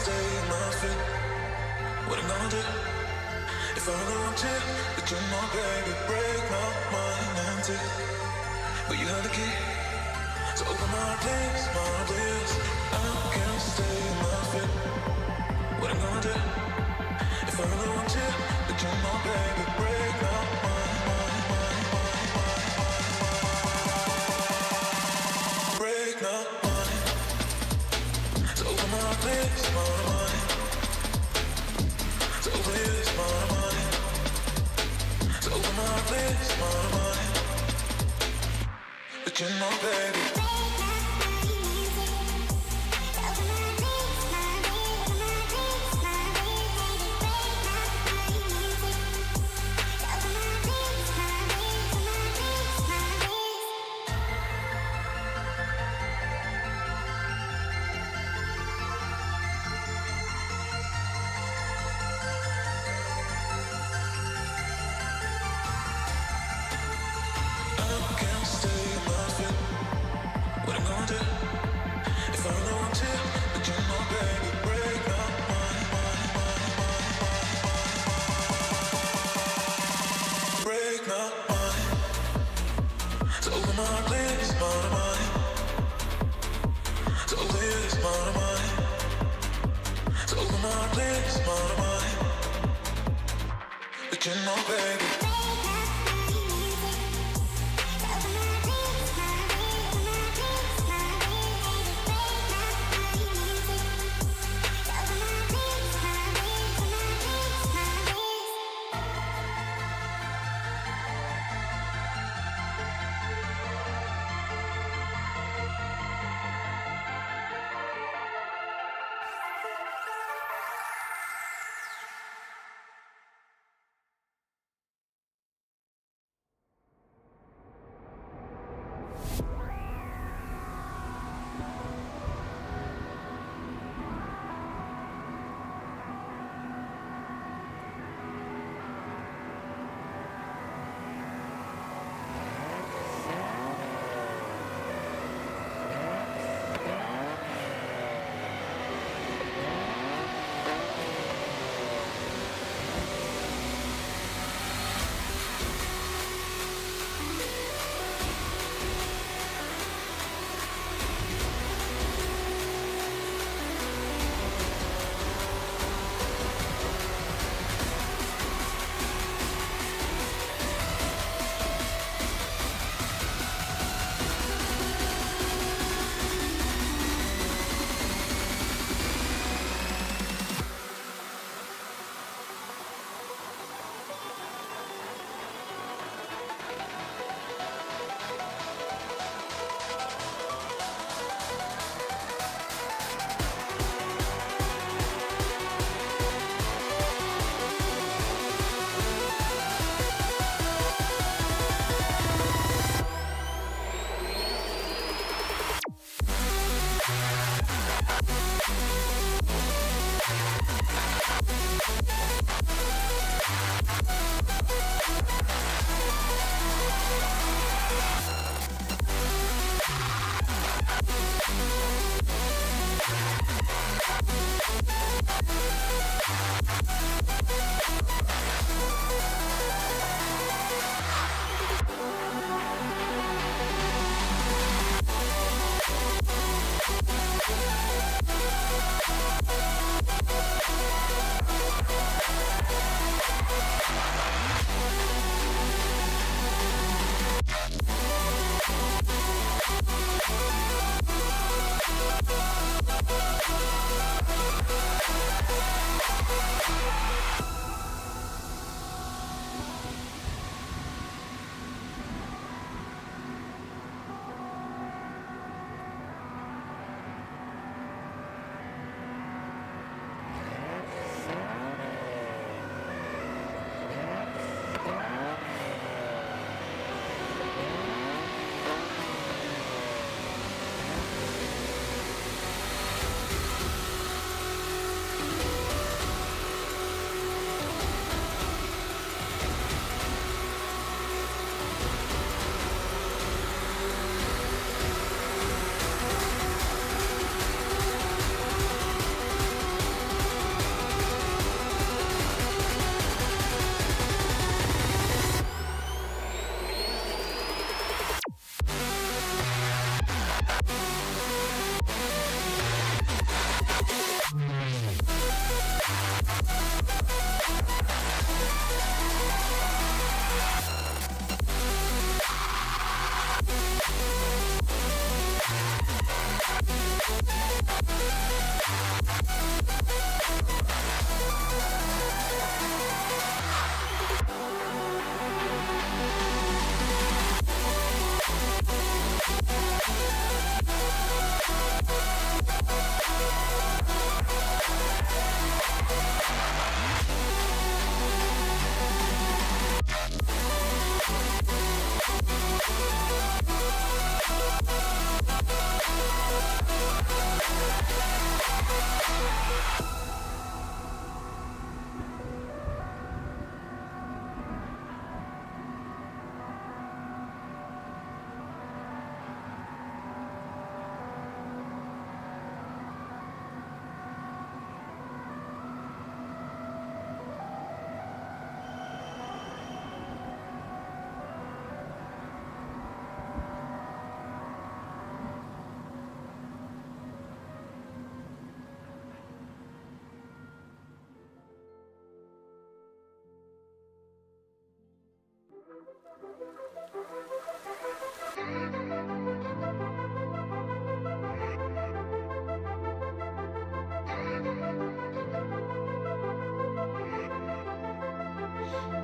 stay in my feet. What I'm gonna do if I really want you? But you know, baby, break my mind and take. But you have the key, so open my heart, please, my heart, please. I can't stay in my feet. What I'm gonna do if I really want you? But you know, baby, break my mind, break my mind. So open my heart, please, my mind. So please, my mind. So open my heart, please, my mind. But you know, baby. You know, baby.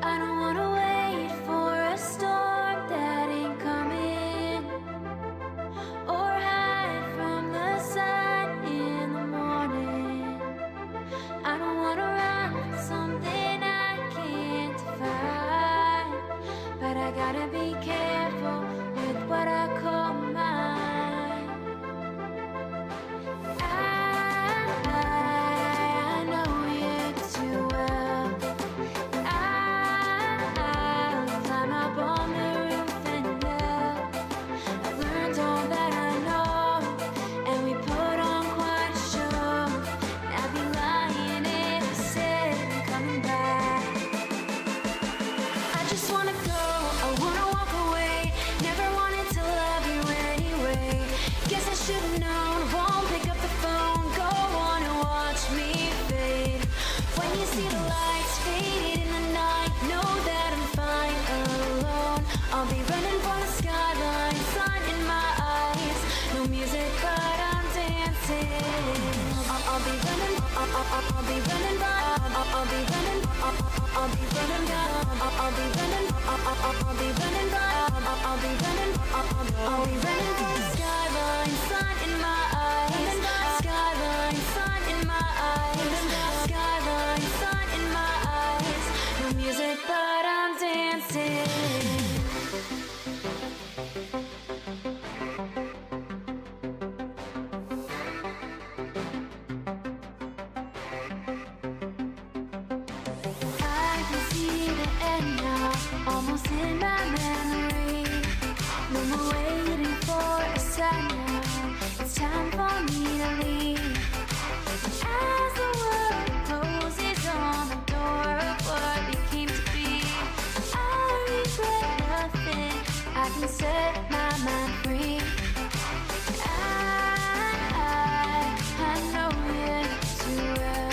I don't wanna wait for a storm that ain't coming, or hide from the sun in the morning. I don't wanna run from something I can't define, but I gotta be careful with what I call mine. I know you too well. I'll climb up on the roof and yell. I've learned all that I know, and we put on quite a show. I'd be lying if I said I'm coming back. I just wanna go, I wanna walk away. Never wanted to love you anyway. Guess I should've known, I won't pick up the phone. Go on and watch me fade. When you see the lights faded in the night, know that I'm fine alone. I'll be running for the skyline, sun in my eyes. No music, but I'm dancing. I'll be running, I'll be running by, I'll be running, I'll be running down, I'll be running, I'll be running by, I'll be running, I'll be running for the skyline, sun in my eyes, skyline, sun in my eyes, skyline, sun in my eyes. No music, but I'm dancing. I can see the end now, almost in my memory. No more waiting for a sign now, it's time for me to leave. As the world closes on the door of what became to be, I regret nothing, I can set my mind free. I know you too well.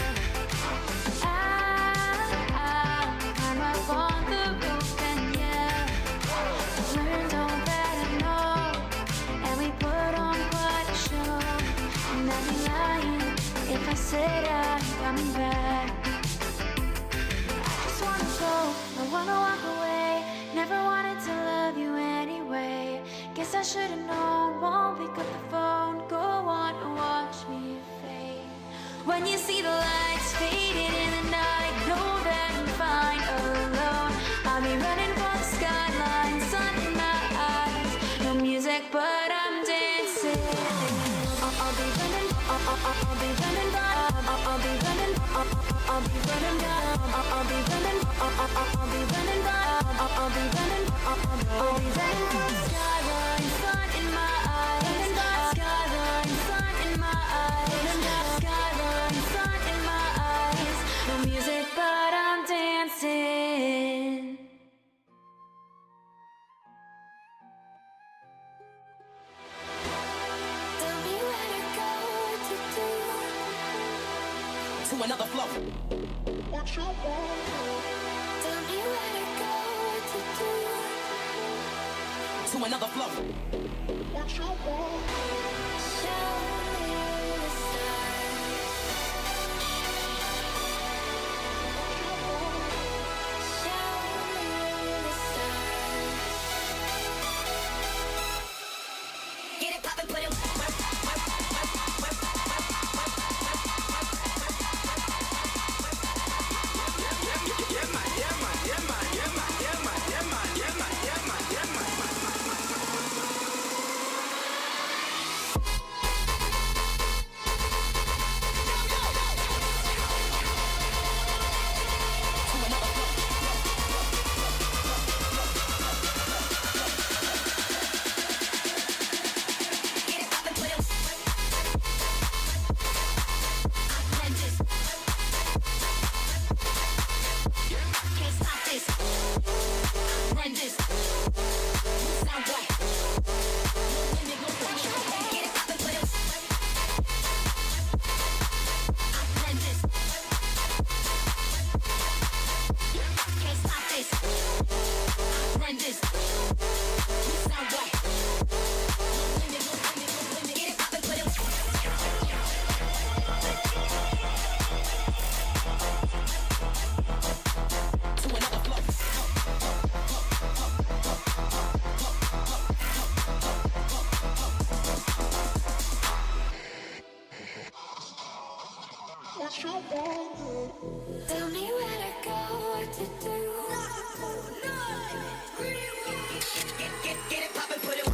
I'm up on the roof and yell. I've learned all that I know, and we put on quite a show. And I'd be lying if I said I'm coming back. I just wanna go, I wanna walk away. Never wanted to love you anyway. Guess I should've known, won't pick up the phone. Go on and watch me fade. When you see the lights faded in the night, know that I'm fine alone. I'll be running for the skyline, sun in my eyes. No music, but I'm dancing. I'll be running, I'll be running by, I'll be running, I'll be running down, I'll be running, I'll be running by, I'll be running, I'll be running for the skyline, sun in my eyes, skyline, sun in my eyes, skyline, sun in my eyes. No music, but I'm dancing. Tell me where to go, what to do. To another flow. What you want? Tell me where to go, what to do. To another flow. What you want? Show me the stars. Show me the stars. Get it poppin', put it. to do. Get it poppin', put it.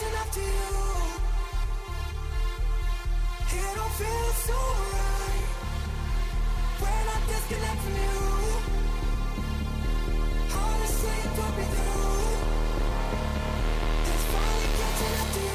catching up to you. It don't feel so right when I disconnect from you. Hard to say it put me through. It's finally catching up to you.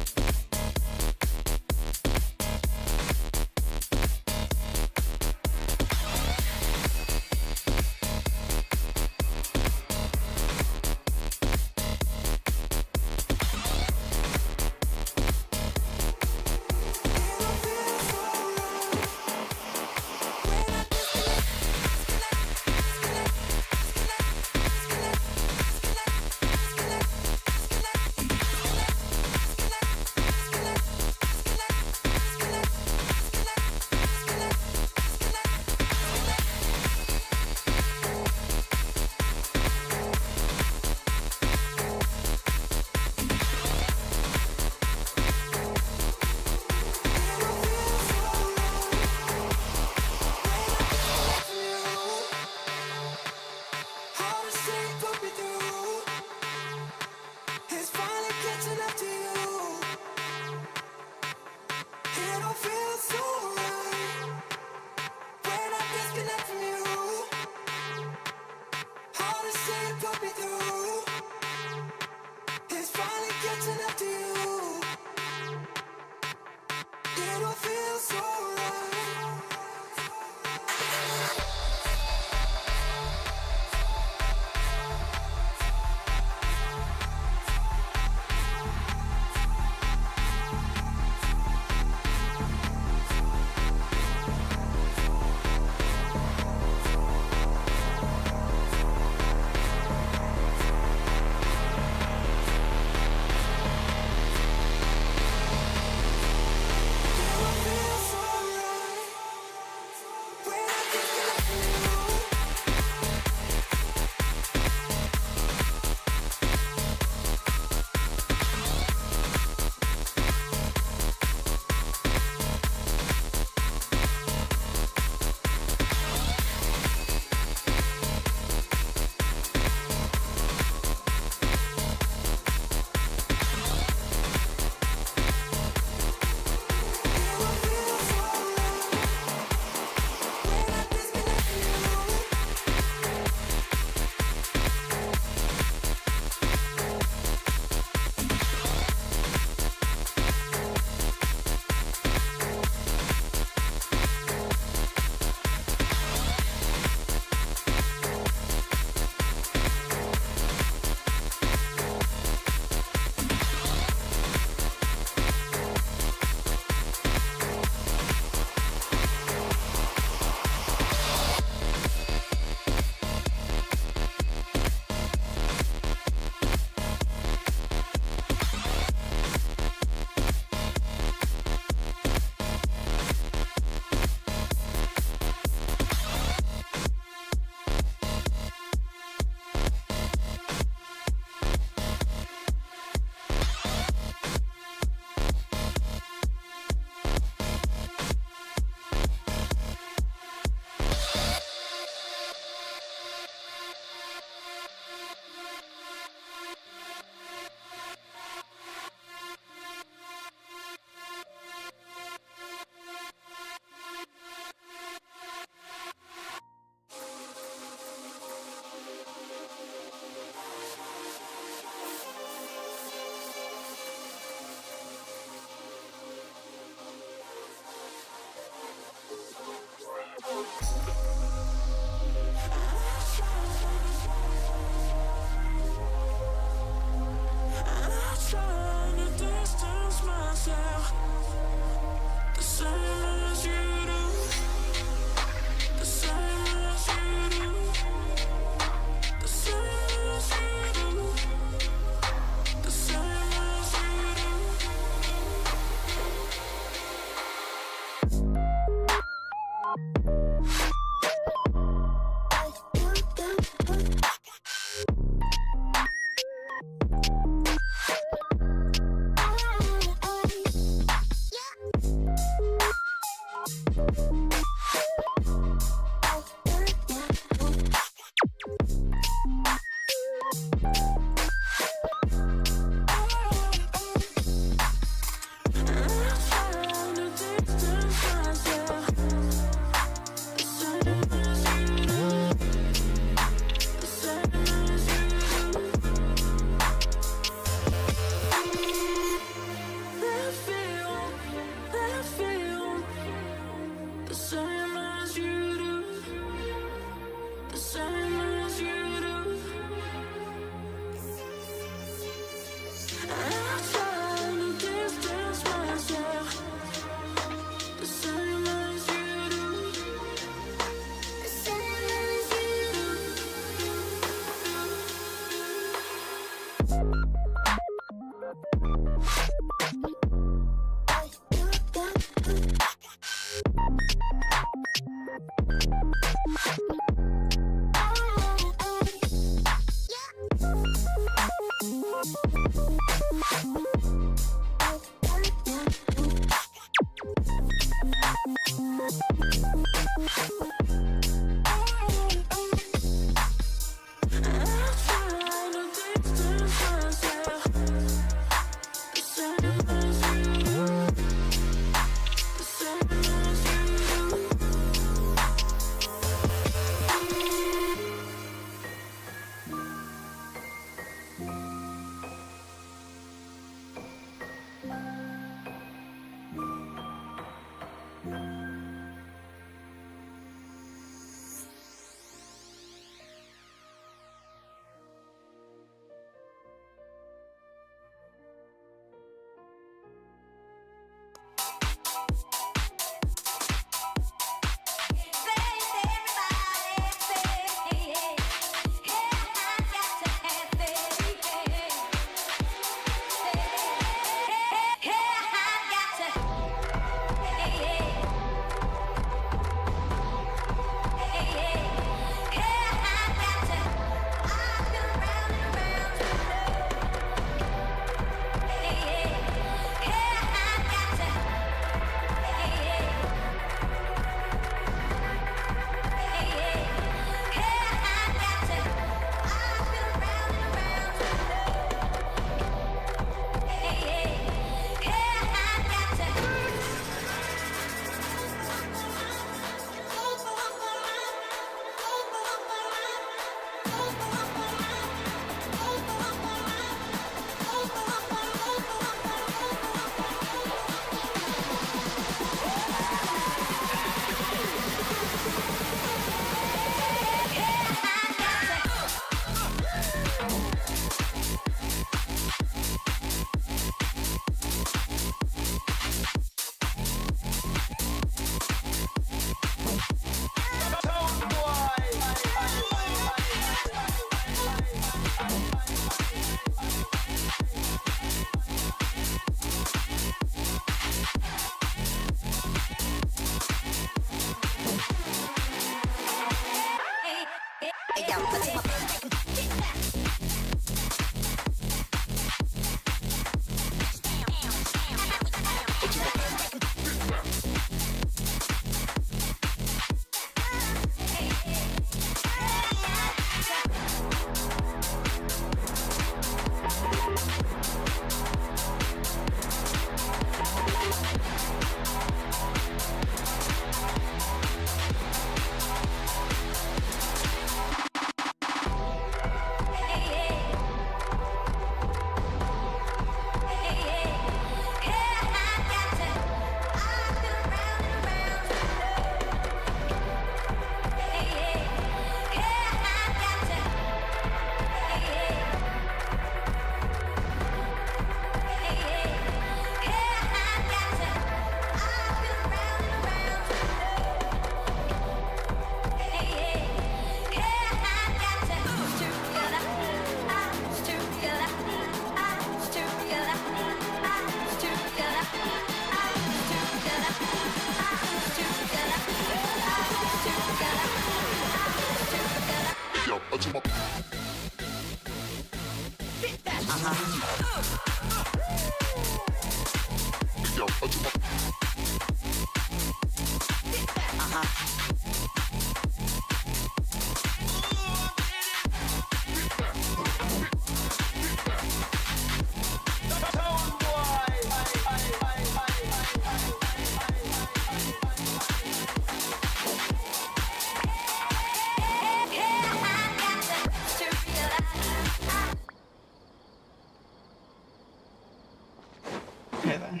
Okay then.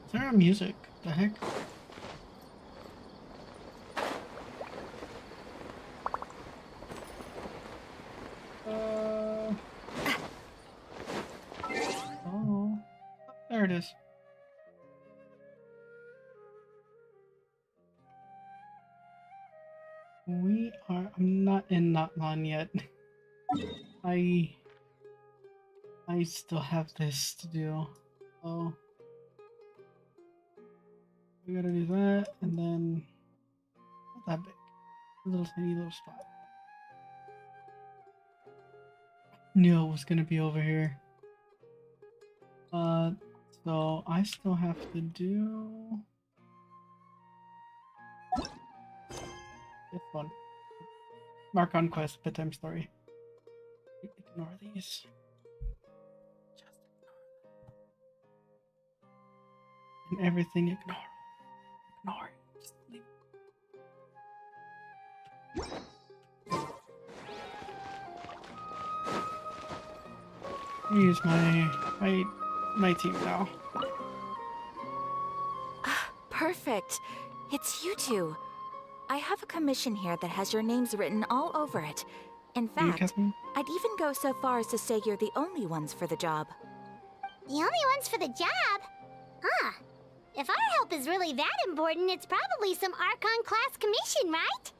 Is there a music? The heck? Oh, there it is. I'm not in Notlan yet. I still have this to do. Oh, we gotta do that, and then not that big, a little tiny little spot. Knew it was gonna be over here. So I still have to do this one. Archon quest, bedtime story. Ignore these. Just ignore them. And everything ignore. Ignore. Just leave. Use my team now. Perfect. It's you two. I have a commission here that has your names written all over it. In fact, Catherine? I'd even go so far as to say you're the only ones for the job. The only ones for the job? Huh. If our help is really that important, it's probably some Archon class commission, right?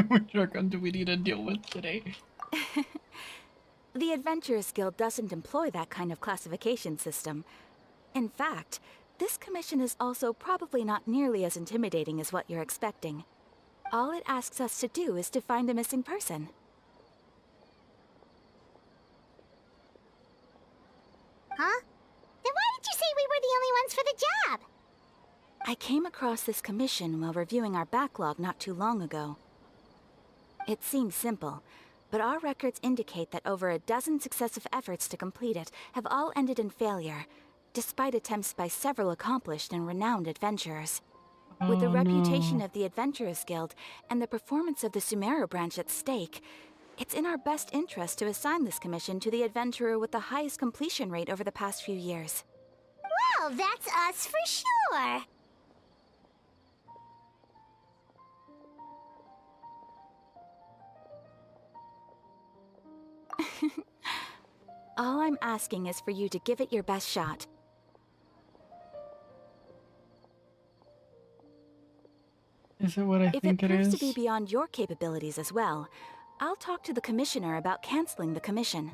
Which Archon do we need to deal with today? The Adventurers Guild doesn't employ that kind of classification system. In fact, this commission is also probably not nearly as intimidating as what you're expecting. All it asks us to do is to find a missing person. Huh? Then why did you say we were the only ones for the job? I came across this commission while reviewing our backlog not too long ago. It seems simple, but our records indicate that over a dozen successive efforts to complete it have all ended in failure, despite attempts by several accomplished and renowned adventurers. With the reputation of the Adventurers Guild and the performance of the Sumeru branch at stake, it's in our best interest to assign this commission to the adventurer with the highest completion rate over the past few years. Well, that's us for sure. All I'm asking is for you to give it your best shot. Is it what I If think it it proves is? to be beyond your capabilities as well, I'll talk to the commissioner about canceling the commission.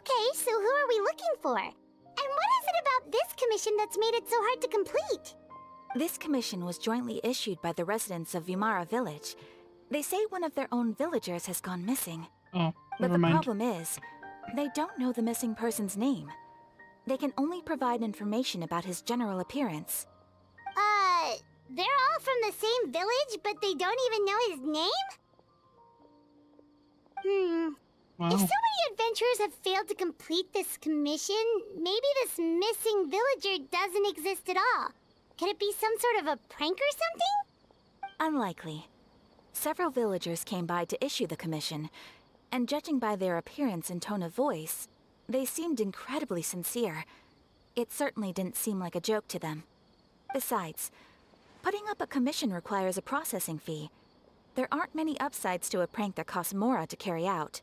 Okay, so who are we looking for? And what is it about this commission that's made it so hard to complete? This commission was jointly issued by the residents of Vimara Village. They say one of their own villagers has gone missing. Oh, But never the mind. problem is, they don't know the missing person's name. They can only provide information about his general appearance. They're all from the same village, but they don't even know his name? Wow. If so many adventurers have failed to complete this commission, maybe this missing villager doesn't exist at all. Could it be some sort of a prank or something? Unlikely. Several villagers came by to issue the commission, and judging by their appearance and tone of voice, they seemed incredibly sincere. It certainly didn't seem like a joke to them. Besides, putting up a commission requires a processing fee. There aren't many upsides to a prank that costs Mora to carry out.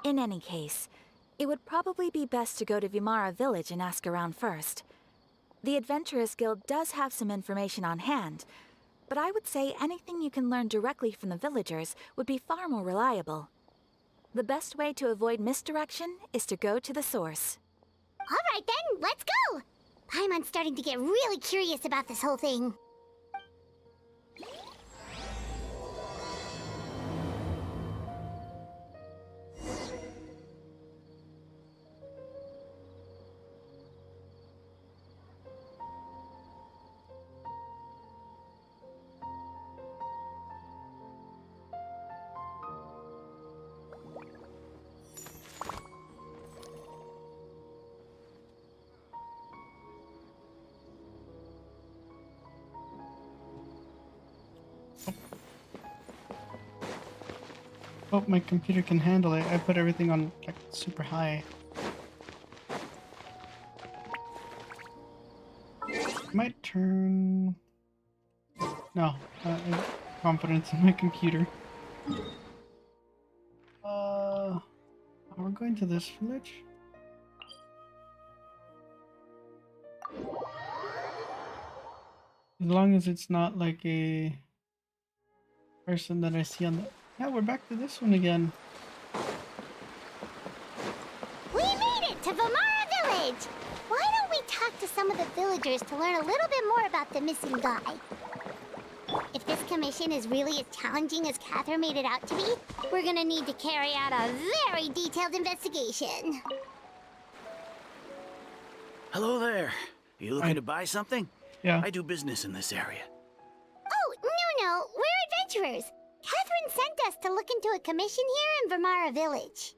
In any case, it would probably be best to go to Vimara Village and ask around first. The Adventurers Guild does have some information on hand, but I would say anything you can learn directly from the villagers would be far more reliable. The best way to avoid misdirection is to go to the source. All right then, let's go! Paimon's starting to get really curious about this whole thing. Oh, my computer can handle it. I put everything on like super high. Might turn. No, confidence in my computer. We're going to this village. As long as it's not like a person that I see on the. Yeah, we're back to this one again. We made it to Vamara Village! Why don't we talk to some of the villagers to learn a little bit more about the missing guy? If this commission is really as challenging as Catherine made it out to be, we're gonna need to carry out a very detailed investigation. Hello there. You looking to buy something? Yeah. I do business in this area. Oh, no, we're adventurers. Catherine sent us to look into a commission here in Vamara Village.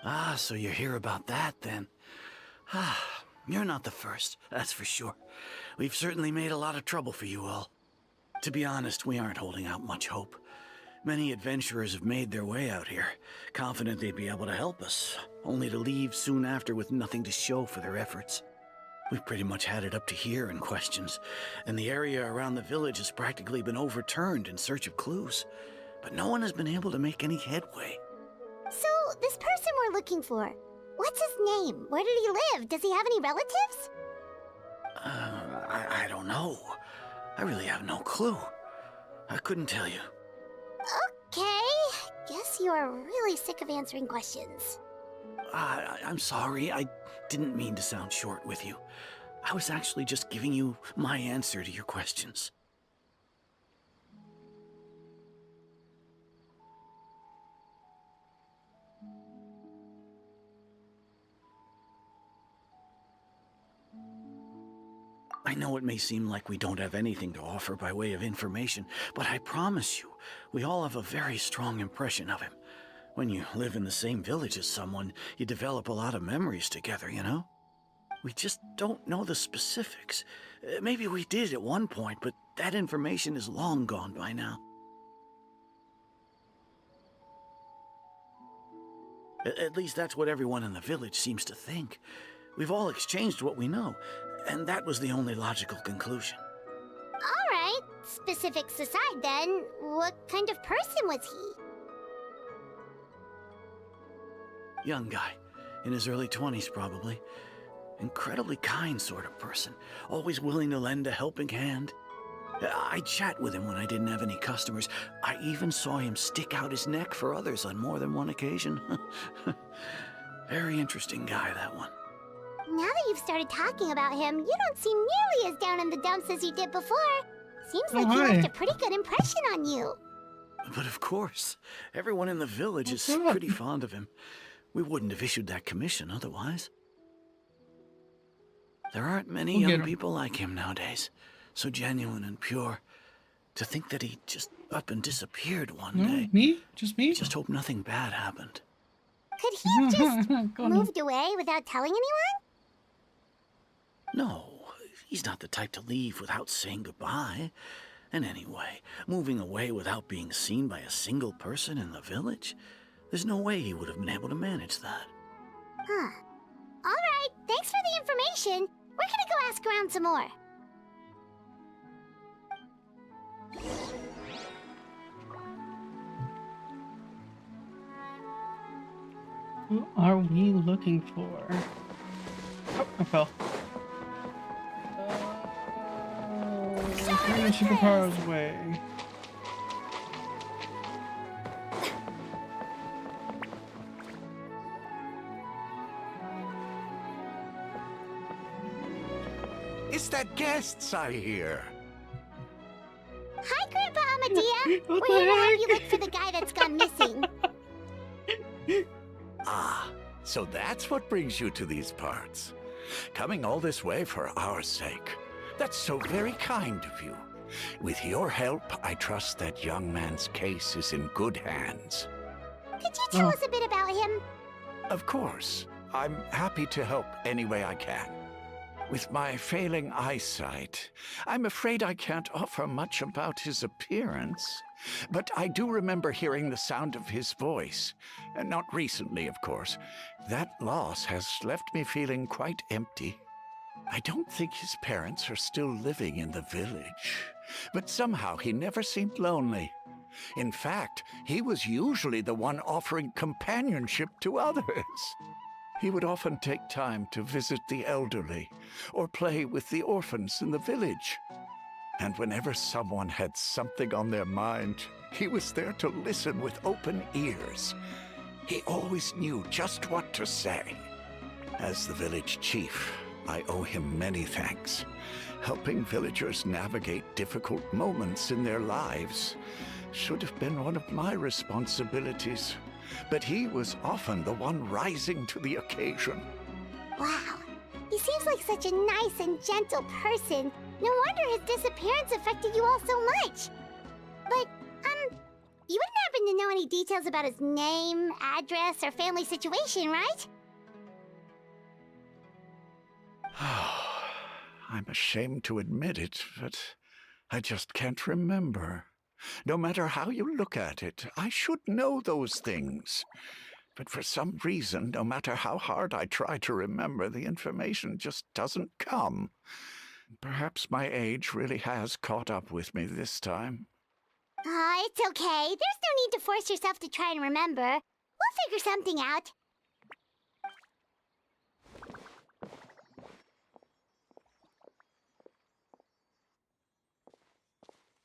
Ah, so you're here about that then. Ah, you're not the first, that's for sure. We've certainly made a lot of trouble for you all. To be honest, we aren't holding out much hope. Many adventurers have made their way out here, confident they'd be able to help us, only to leave soon after with nothing to show for their efforts. We've pretty much had it up to here in questions, and the area around the village has practically been overturned in search of clues. But no one has been able to make any headway. So, this person we're looking for, what's his name? Where did he live? Does he have any relatives? I don't know. I really have no clue. I couldn't tell you. Okay, guess you are really sick of answering questions. I'm sorry, I didn't mean to sound short with you. I was actually just giving you my answer to your questions. I know it may seem like we don't have anything to offer by way of information, but I promise you, we all have a very strong impression of him. When you live in the same village as someone, you develop a lot of memories together, you know? We just don't know the specifics. Maybe we did at one point, but that information is long gone by now. At least that's what everyone in the village seems to think. We've all exchanged what we know, and that was the only logical conclusion. All right, specifics aside then, what kind of person was he? Young guy, in his early 20s probably. Incredibly kind sort of person, always willing to lend a helping hand. I'd chat with him when I didn't have any customers. I even saw him stick out his neck for others on more than one occasion. Very interesting guy, that one. Now that you've started talking about him, you don't seem nearly as down in the dumps as you did before. Seems like he left a pretty good impression on you. But of course, everyone in the village is pretty fond of him. We wouldn't have issued that commission otherwise. There aren't many young people like him nowadays, so genuine and pure. To think that he just up and disappeared one day. Me? Just me? Just hope nothing bad happened. Could he have just moved away without telling anyone? No, he's not the type to leave without saying goodbye. And anyway, moving away without being seen by a single person in the village, there's no way he would have been able to manage that. Huh. All right, thanks for the information. We're gonna go ask around some more. Who are we looking for? Oh, I fell. Turn the superpowers way. It's that guests I hear. Hi, Grandpa Amadea. We're here to help you look for the guy that's gone missing. Ah, so that's what brings you to these parts. Coming all this way for our sake. That's so very kind of you. With your help, I trust that young man's case is in good hands. Could you tell us a bit about him? Of course. I'm happy to help any way I can. With my failing eyesight, I'm afraid I can't offer much about his appearance. But I do remember hearing the sound of his voice. Not recently, of course. That loss has left me feeling quite empty. I don't think his parents are still living in the village, but somehow he never seemed lonely. In fact, he was usually the one offering companionship to others. He would often take time to visit the elderly or play with the orphans in the village. And whenever someone had something on their mind, he was there to listen with open ears. He always knew just what to say. As the village chief, I owe him many thanks. Helping villagers navigate difficult moments in their lives should have been one of my responsibilities, but he was often the one rising to the occasion. Wow, he seems like such a nice and gentle person. No wonder his disappearance affected you all so much. But, you wouldn't happen to know any details about his name, address, or family situation, right? I'm ashamed to admit it, but I just can't remember. No matter how you look at it, I should know those things. But for some reason, no matter how hard I try to remember, the information just doesn't come. Perhaps my age really has caught up with me this time. It's okay. There's no need to force yourself to try and remember. We'll figure something out.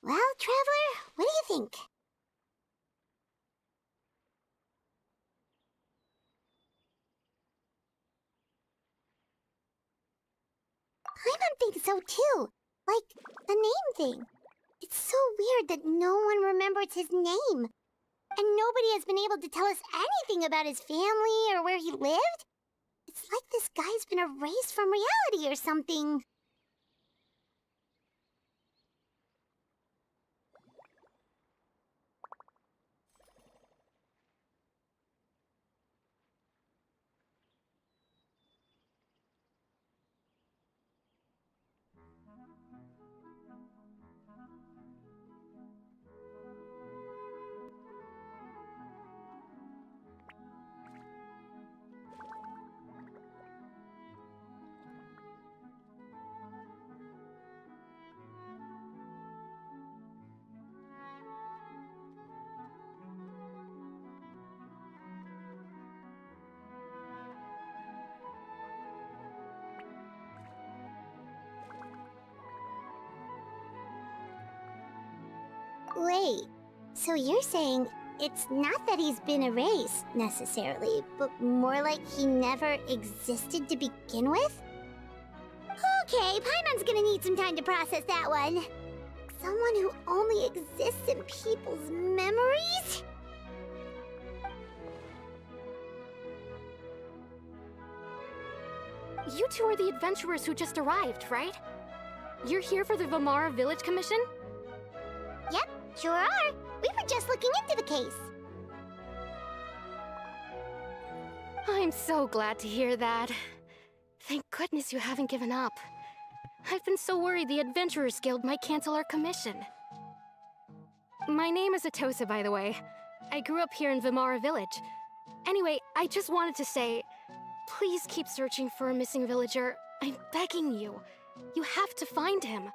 Well, Traveler, what do you think? Paimon thinks so too. Like, the name thing. It's so weird that no one remembers his name. And nobody has been able to tell us anything about his family or where he lived. It's like this guy's been erased from reality or something. Wait, so you're saying it's not that he's been erased, necessarily, but more like he never existed to begin with? Okay, Paimon's gonna need some time to process that one. Someone who only exists in people's memories? You two are the adventurers who just arrived, right? You're here for the Vamara Village Commission? Yep, sure are. We were just looking into the case. I'm so glad to hear that. Thank goodness you haven't given up. I've been so worried the Adventurers Guild might cancel our commission. My name is Atosa, by the way. I grew up here in Vamara Village. Anyway, I just wanted to say, please keep searching for a missing villager. I'm begging you. You have to find him.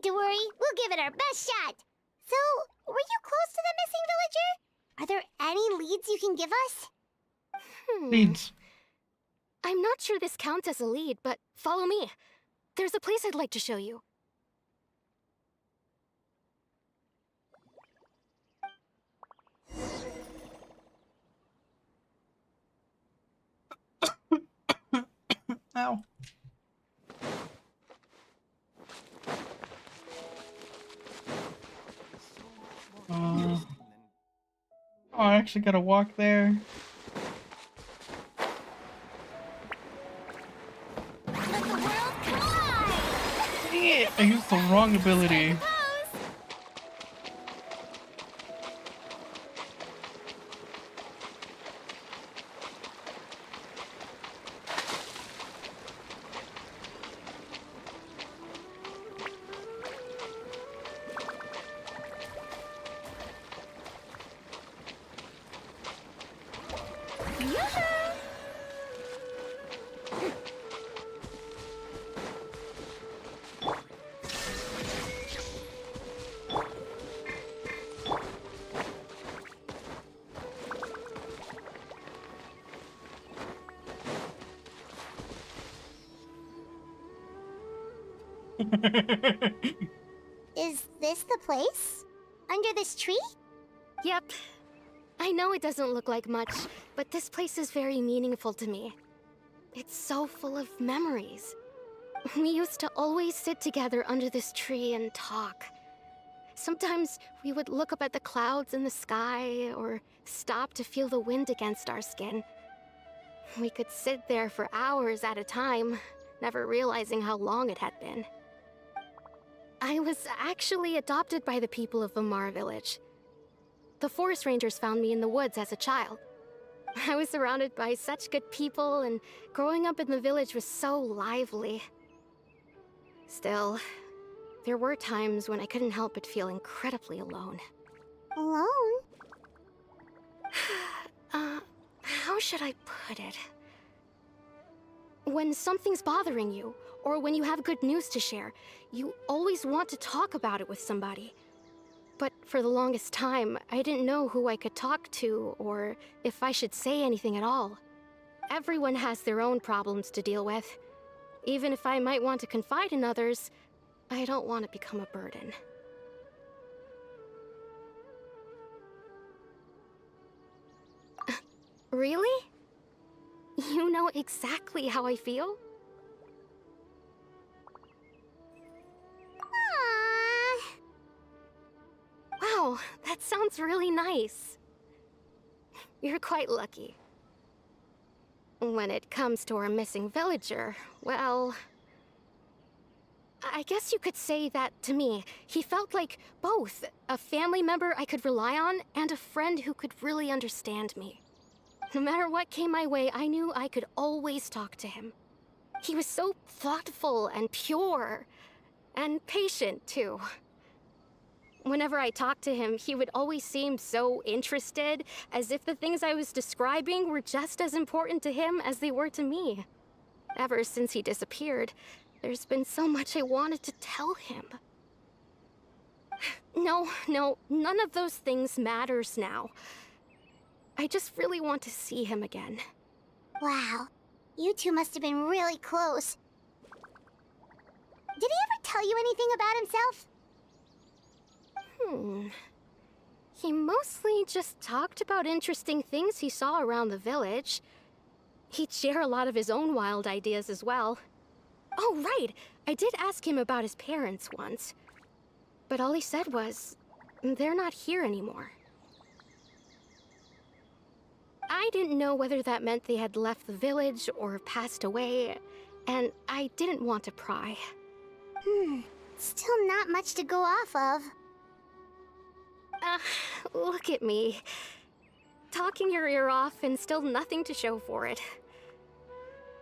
need to worry. We'll give it our best shot. So, were you close to the missing villager? Are there any leads you can give us? Leads. I'm not sure this counts as a lead, but follow me. There's a place I'd like to show you. Ow. Oh, I actually gotta walk there. Let the world collide! Dang it! I used the wrong ability. Is this the place? Under this tree? Yep. I know it doesn't look like much, but this place is very meaningful to me. It's so full of memories. We used to always sit together under this tree and talk. Sometimes we would look up at the clouds in the sky, or stop to feel the wind against our skin. We could sit there for hours at a time, never realizing how long it had been. I was actually adopted by the people of Vamara Village. The forest rangers found me in the woods as a child. I was surrounded by such good people, and growing up in the village was so lively. Still, there were times when I couldn't help but feel incredibly alone. Alone? How should I put it? When something's bothering you, or when you have good news to share, you always want to talk about it with somebody. But for the longest time, I didn't know who I could talk to, or if I should say anything at all. Everyone has their own problems to deal with. Even if I might want to confide in others, I don't want to become a burden. Really? You know exactly how I feel? Aww. Wow, that sounds really nice. You're quite lucky. When it comes to our missing villager, well, I guess you could say that to me. He felt like both a family member I could rely on and a friend who could really understand me. No matter what came my way, I knew I could always talk to him. He was so thoughtful and pure, and patient too. Whenever I talked to him, he would always seem so interested, as if the things I was describing were just as important to him as they were to me. Ever since he disappeared, there's been so much I wanted to tell him. No, none of those things matters now. I just really want to see him again. Wow. You two must have been really close. Did he ever tell you anything about himself? He mostly just talked about interesting things he saw around the village. He'd share a lot of his own wild ideas as well. Oh, right! I did ask him about his parents once. But all he said was, they're not here anymore. I didn't know whether that meant they had left the village or passed away, and I didn't want to pry. Still not much to go off of. Look at me. Talking your ear off and still nothing to show for it.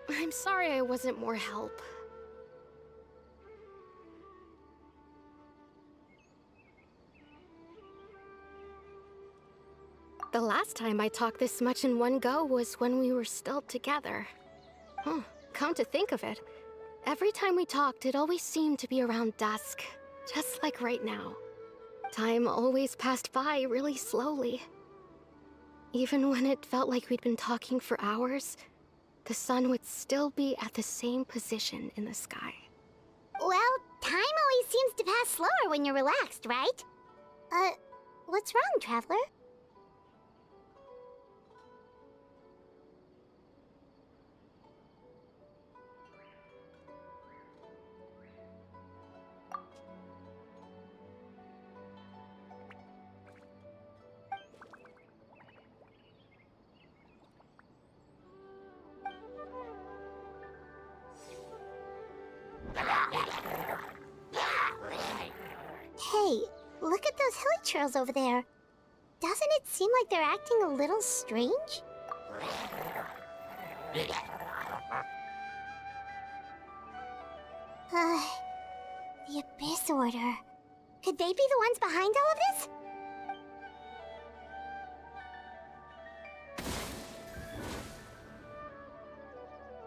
I'm sorry I wasn't more help. The last time I talked this much in one go was when we were still together. Come to think of it, every time we talked, it always seemed to be around dusk. Just like right now. Time always passed by really slowly. Even when it felt like we'd been talking for hours, the sun would still be at the same position in the sky. Well, time always seems to pass slower when you're relaxed, right? What's wrong, Traveler? Hey, look at those hilly churls over there. Doesn't it seem like they're acting a little strange? The Abyss Order. Could they be the ones behind all of this?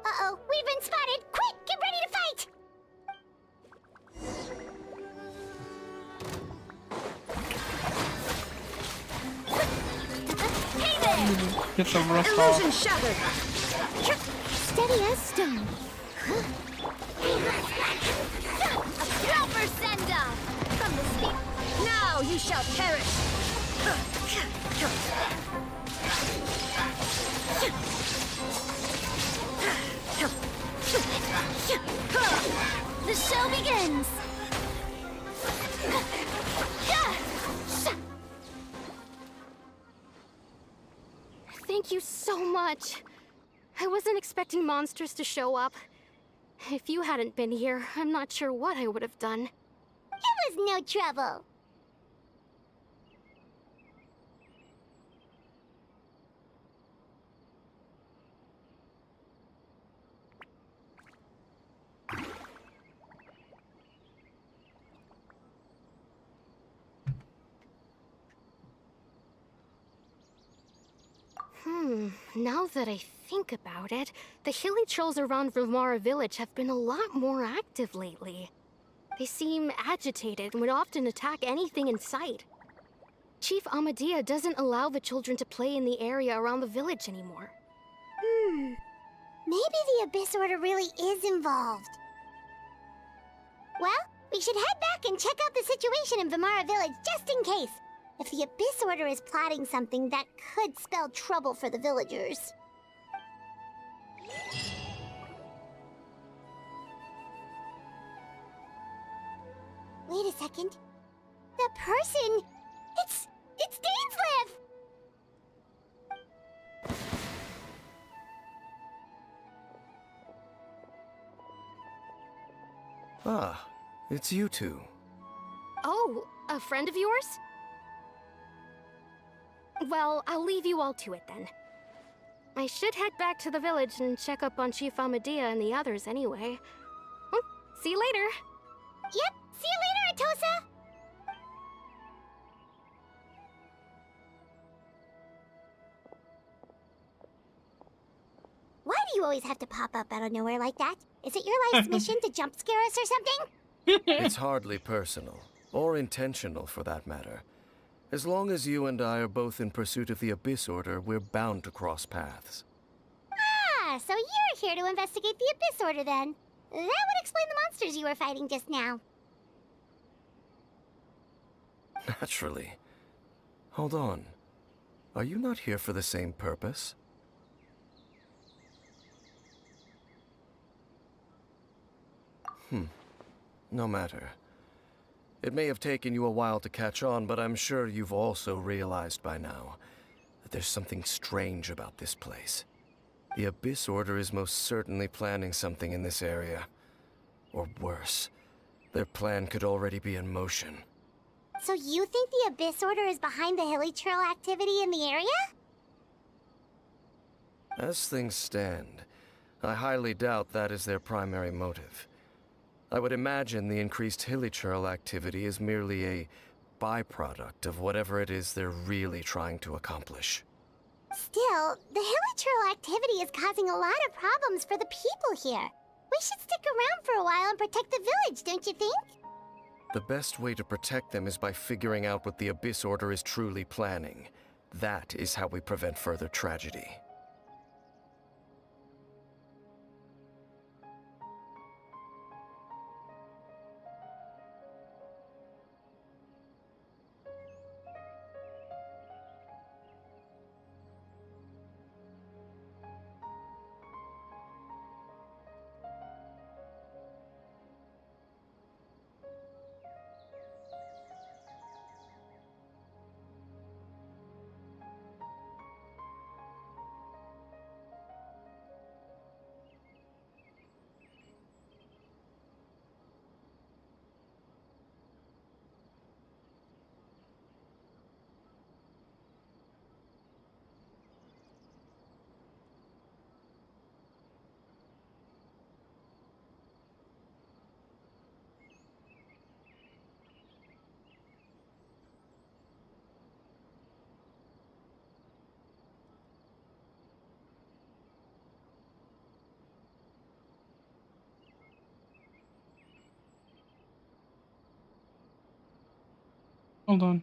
Uh-oh, we've been spotted! Quick, get ready to fight! Hey there! Get the rust off. Illusion shattered! Steady as stone. A proper send-off! From the steep. Now you shall perish! The show begins! Thank you so much. I wasn't expecting monsters to show up. If you hadn't been here, I'm not sure what I would have done. It was no trouble. Now that I think about it, the hilly trolls around Vimara village have been a lot more active lately. They seem agitated and would often attack anything in sight. Chief Amadea doesn't allow the children to play in the area around the village anymore. Maybe the Abyss Order really is involved. Well, we should head back and check out the situation in Vimara village just in case. If the Abyss Order is plotting something that could spell trouble for the villagers. Wait a second. The person... It's Dainslev! Ah, it's you two. Oh, a friend of yours? Well, I'll leave you all to it then. I should head back to the village and check up on Chief Amadea and the others anyway. Well, see you later. Yep, see you later, Atosa! Why do you always have to pop up out of nowhere like that? Is it your life's mission to jump scare us or something? It's hardly personal, or intentional for that matter. As long as you and I are both in pursuit of the Abyss Order, we're bound to cross paths. Ah, so you're here to investigate the Abyss Order then. That would explain the monsters you were fighting just now. Naturally. Hold on. Are you not here for the same purpose? No matter. It may have taken you a while to catch on, but I'm sure you've also realized by now that there's something strange about this place. The Abyss Order is most certainly planning something in this area. Or worse, their plan could already be in motion. So you think the Abyss Order is behind the hilly trail activity in the area? As things stand, I highly doubt that is their primary motive. I would imagine the increased hilly trail activity is merely a byproduct of whatever it is they're really trying to accomplish. Still, the hilly trail activity is causing a lot of problems for the people here. We should stick around for a while and protect the village, don't you think? The best way to protect them is by figuring out what the Abyss Order is truly planning. That is how we prevent further tragedy. Hold on.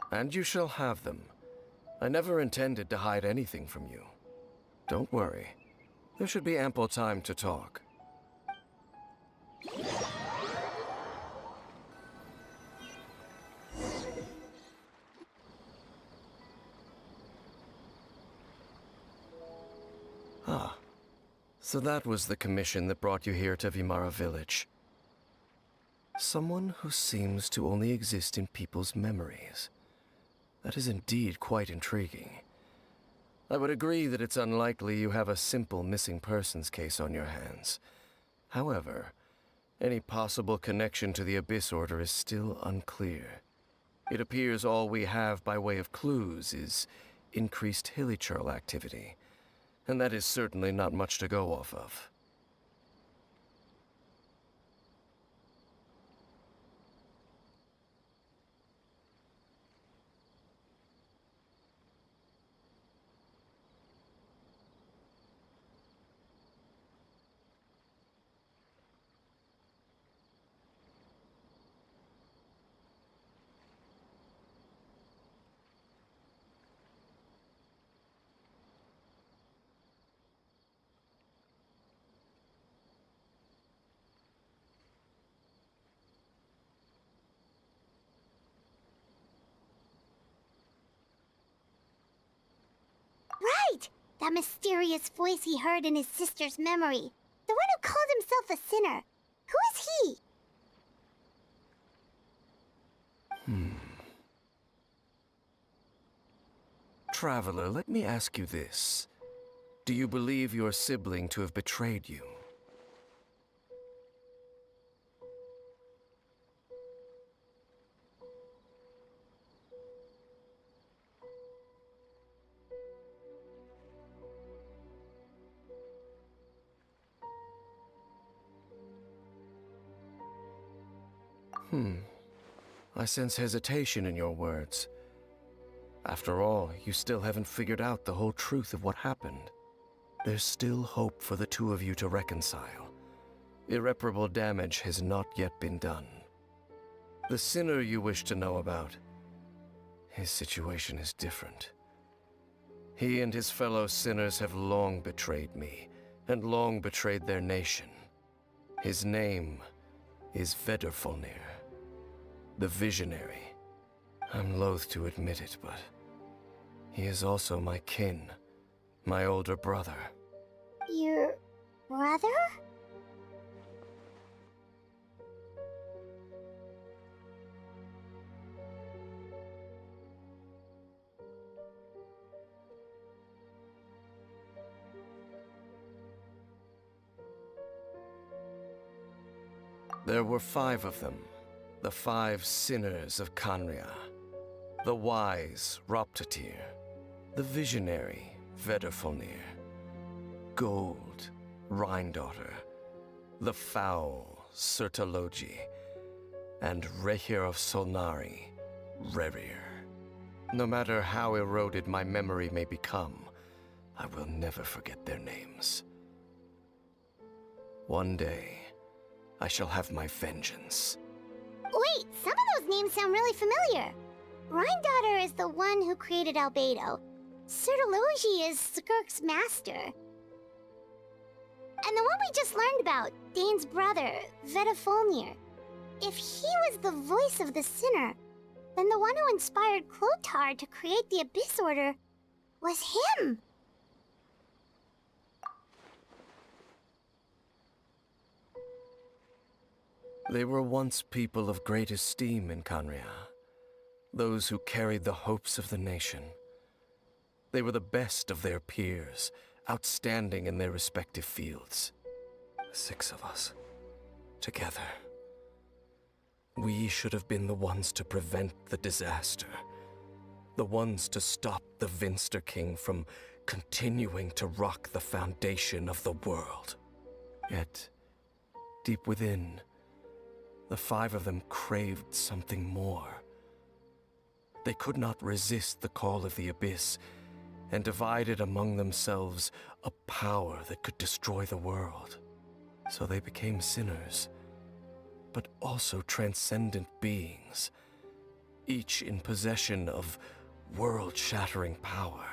And you shall have them. I never intended to hide anything from you. Don't worry. There should be ample time to talk. Ah. So that was the commission that brought you here to Vimara Village. Someone who seems to only exist in people's memories. That is indeed quite intriguing. I would agree that it's unlikely you have a simple missing persons case on your hands. However, any possible connection to the Abyss Order is still unclear. It appears all we have by way of clues is increased hilichurl activity, and that is certainly not much to go off of. Right! That mysterious voice he heard in his sister's memory. The one who called himself a sinner. Who is he? Traveler, let me ask you this. Do you believe your sibling to have betrayed you? I sense hesitation in your words. After all, you still haven't figured out the whole truth of what happened. There's still hope for the two of you to reconcile. Irreparable damage has not yet been done. The sinner you wish to know about, his situation is different. He and his fellow sinners have long betrayed me, and long betrayed their nation. His name is Vedrfolnir, the Visionary. I'm loath to admit it, but he is also my kin, my older brother. Your brother? There were 5 of them, the 5 sinners of Khaenri'ah. The wise Roptatyr, the visionary Vedrfolnir, Gold Rhindaughter, the foul Sertologi, and Rehir of Solnari, Rerir. No matter how eroded my memory may become, I will never forget their names. One day, I shall have my vengeance. Wait, some of those names sound really familiar. Rhindaughter is the one who created Albedo. Sertologi is Skirk's master. And the one we just learned about, Dane's brother, Vedrfolnir. If he was the voice of the sinner, then the one who inspired Clothar to create the Abyss Order was him. They were once people of great esteem in Khaenri'ah, those who carried the hopes of the nation. They were the best of their peers, outstanding in their respective fields. 6 of us, together. We should have been the ones to prevent the disaster, the ones to stop the Vinster King from continuing to rock the foundation of the world. Yet, deep within, the 5 of them craved something more. They could not resist the call of the Abyss, and divided among themselves a power that could destroy the world. So they became sinners, but also transcendent beings, each in possession of world-shattering power.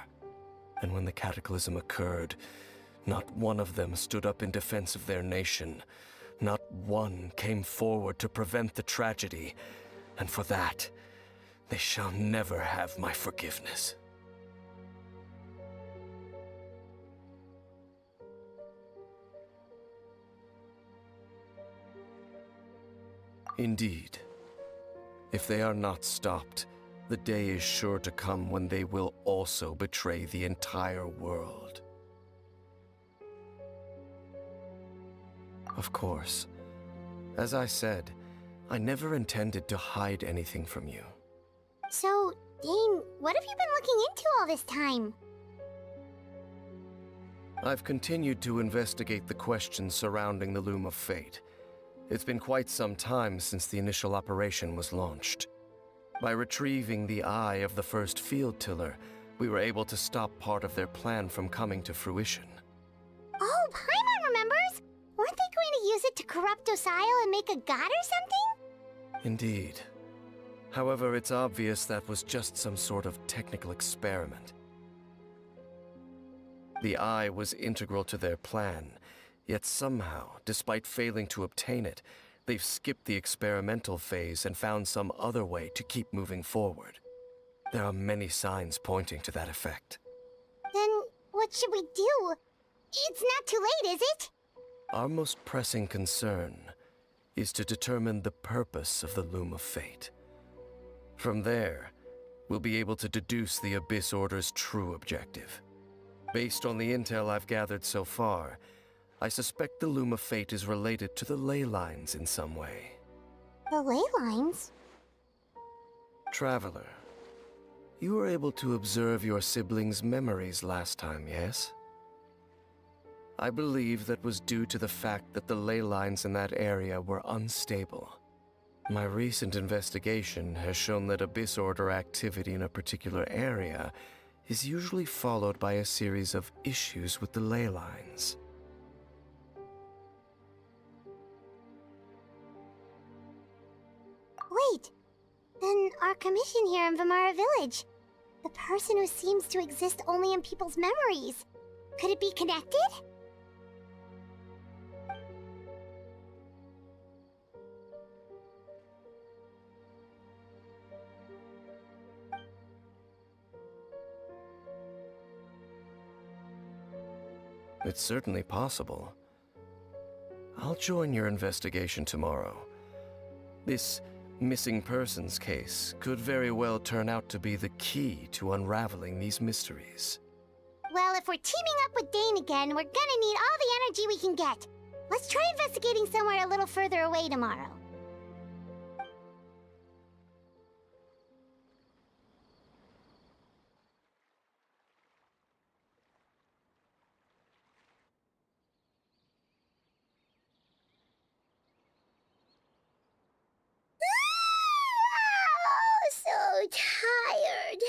And when the cataclysm occurred, not one of them stood up in defense of their nation. Not one came forward to prevent the tragedy, and for that, they shall never have my forgiveness. Indeed, if they are not stopped, the day is sure to come when they will also betray the entire world. Of course, as I said, I never intended to hide anything from you. So, Dane, what have you been looking into all this time? I've continued to investigate the questions surrounding the Loom of Fate. It's been quite some time since the initial operation was launched. By retrieving the eye of the first field tiller, we were able to stop part of their plan from coming to fruition. Oh, Paimon remembers! Weren't they going to use it to corrupt Docile and make a god or something? Indeed. However, it's obvious that was just some sort of technical experiment. The eye was integral to their plan, yet somehow, despite failing to obtain it, they've skipped the experimental phase and found some other way to keep moving forward. There are many signs pointing to that effect. Then, what should we do? It's not too late, is it? Our most pressing concern is to determine the purpose of the Loom of Fate. From there, we'll be able to deduce the Abyss Order's true objective. Based on the intel I've gathered so far, I suspect the Loom of Fate is related to the ley lines in some way. The ley lines? Traveler, you were able to observe your siblings' memories last time, yes? I believe that was due to the fact that the ley lines in that area were unstable. My recent investigation has shown that Abyss Order activity in a particular area is usually followed by a series of issues with the ley lines. Wait, then our commission here in Vamara Village, the person who seems to exist only in people's memories, could it be connected? It's certainly possible. I'll join your investigation tomorrow. This missing persons case could very well turn out to be the key to unraveling these mysteries. Well, if we're teaming up with Dane again, we're gonna need all the energy we can get. Let's try investigating somewhere a little further away tomorrow. So tired.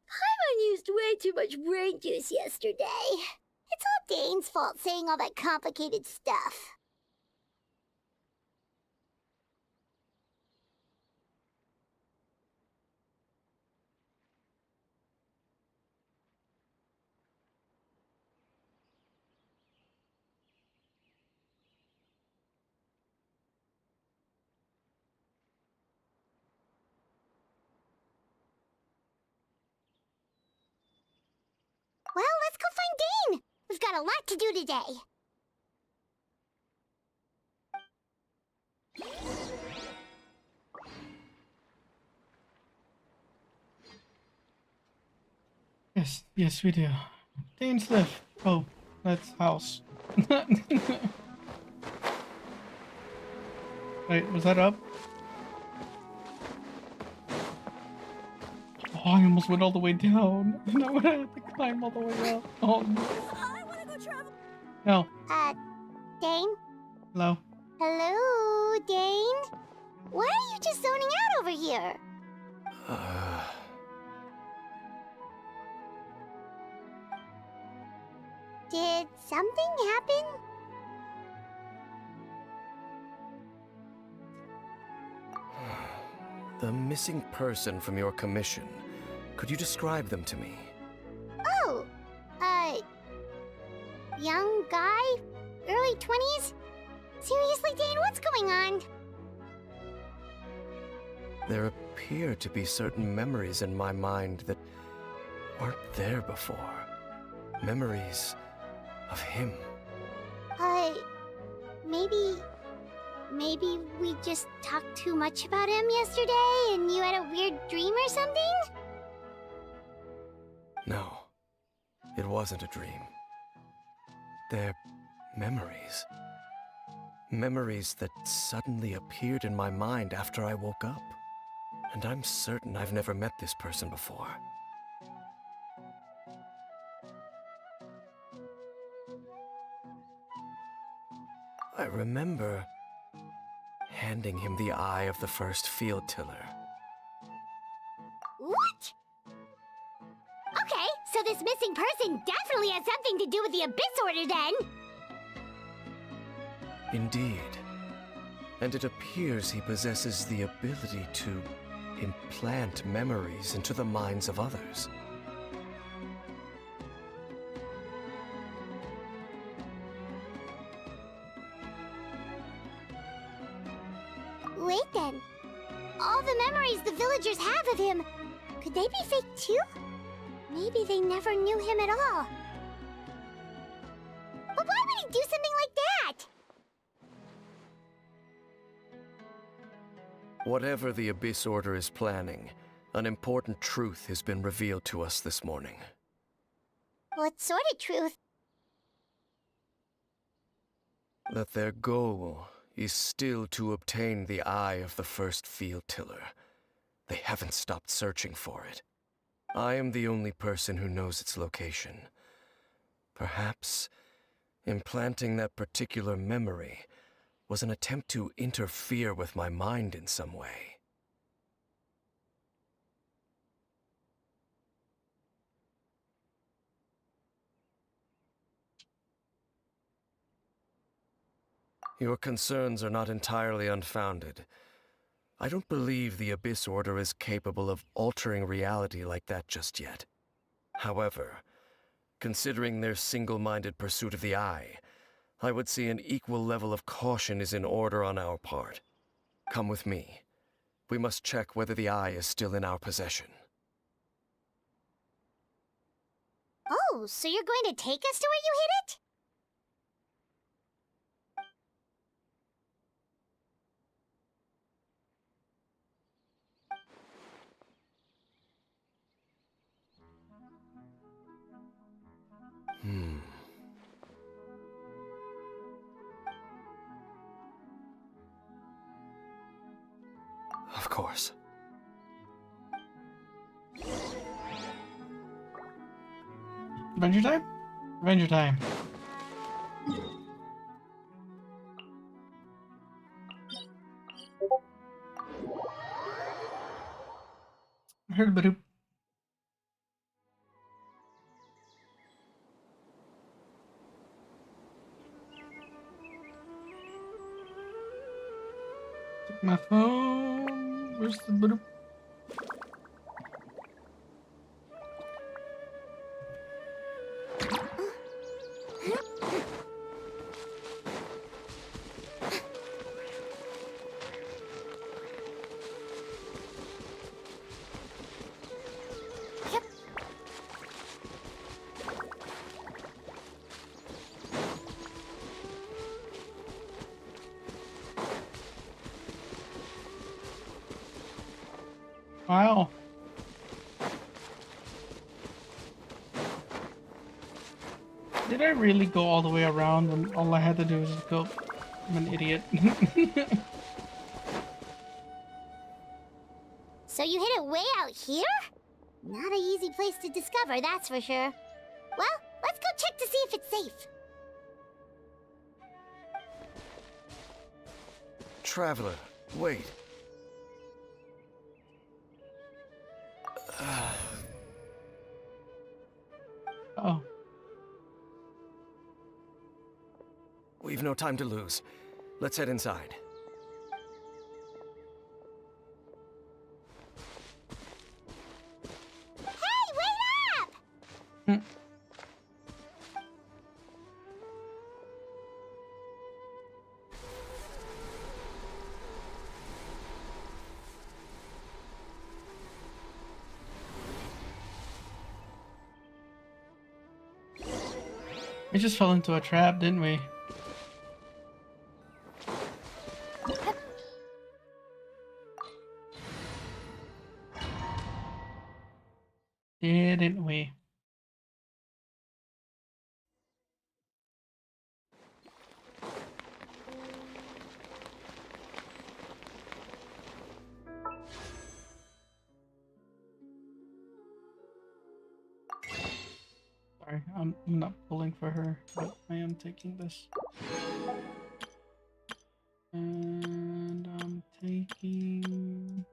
Paimon used way too much brain juice yesterday. It's all Dane's fault saying all that complicated stuff. Well, let's go find Dane! We've got a lot to do today. Yes, we do. Dane's lift. Oh, that's house. Wait, was that up? Oh, I almost went all the way down. And I would have to climb all the way up. Oh, no. I want to go travel. No. Dane? Hello? Hello, Dane? Why are you just zoning out over here? Did something happen? The missing person from your commission. Could you describe them to me? Oh, young guy? Early 20s? Seriously, Dane, what's going on? There appear to be certain memories in my mind that weren't there before. Memories of him. Maybe we just talked too much about him yesterday and you had a weird dream or something? No, it wasn't a dream. They're memories. Memories that suddenly appeared in my mind after I woke up. And I'm certain I've never met this person before. I remember handing him the eye of the first field tiller. What? Okay, so this missing person definitely has something to do with the Abyss Order then! Indeed. And it appears he possesses the ability to implant memories into the minds of others. Wait then. All the memories the villagers have of him, could they be fake too? Maybe they never knew him at all. But why would he do something like that? Whatever the Abyss Order is planning, an important truth has been revealed to us this morning. What sort of truth? That their goal is still to obtain the eye of the first field tiller. They haven't stopped searching for it. I am the only person who knows its location. Perhaps implanting that particular memory was an attempt to interfere with my mind in some way. Your concerns are not entirely unfounded. I don't believe the Abyss Order is capable of altering reality like that just yet. However, considering their single-minded pursuit of the Eye, I would say an equal level of caution is in order on our part. Come with me. We must check whether the Eye is still in our possession. Oh, so you're going to take us to where you hid it? Of course. Adventure time? Adventure time. Heard a Check my phone. Where's the boop? Wow. Did I really go all the way around when all I had to do was just go? I'm an idiot. So you hid it way out here? Not an easy place to discover, that's for sure. Well, let's go check to see if it's safe. Traveler, wait. Oh. We've no time to lose. Let's head inside. Hey, wait up! Hmm. We just fell into a trap, didn't we? Didn't we? Sorry, I'm not pulling for her, but I am taking this. And I'm taking...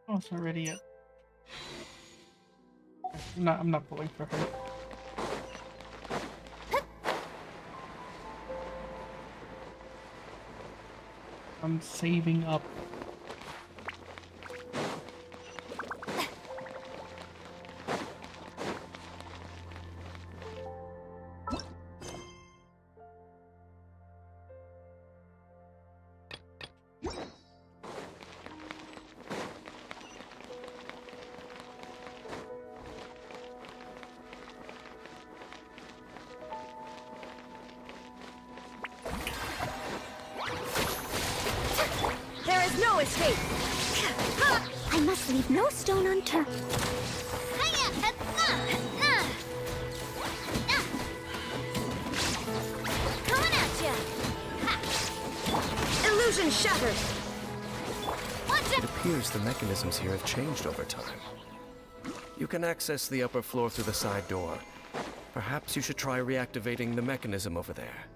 Oh, it's not ready yet. I'm not pulling for her. I'm saving up. There is no escape! I must leave no stone unturned. Coming at ya! Illusion shattered! It appears the mechanisms here have changed over time. You can access the upper floor through the side door. Perhaps you should try reactivating the mechanism over there.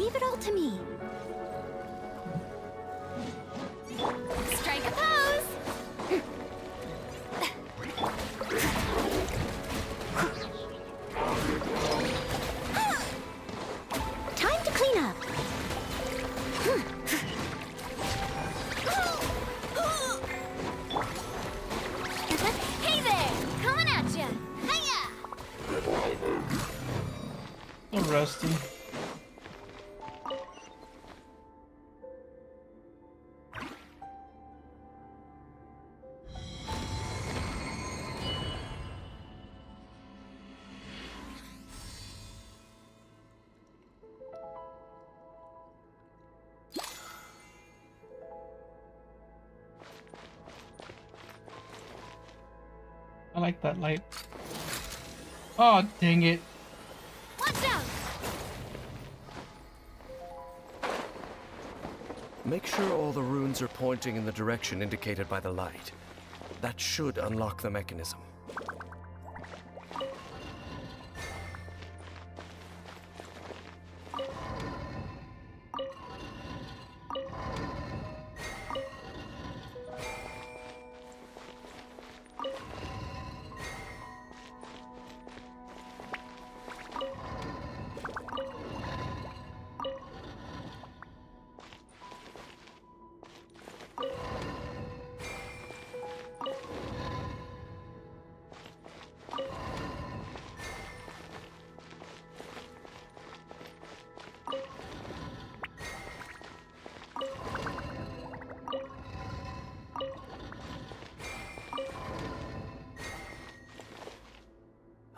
Leave it all to me. Strike a pose! Time to clean up. Hey there! Coming at ya! Hiya! So rusty. I like that light. Oh, dang it. Watch out! Make sure all the runes are pointing in the direction indicated by the light. That should unlock the mechanism.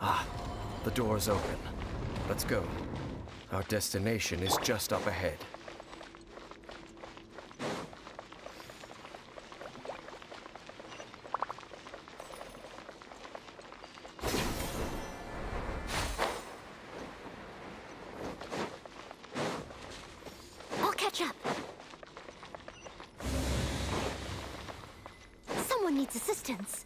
Ah, the door's open. Let's go. Our destination is just up ahead. I'll catch up. Someone needs assistance.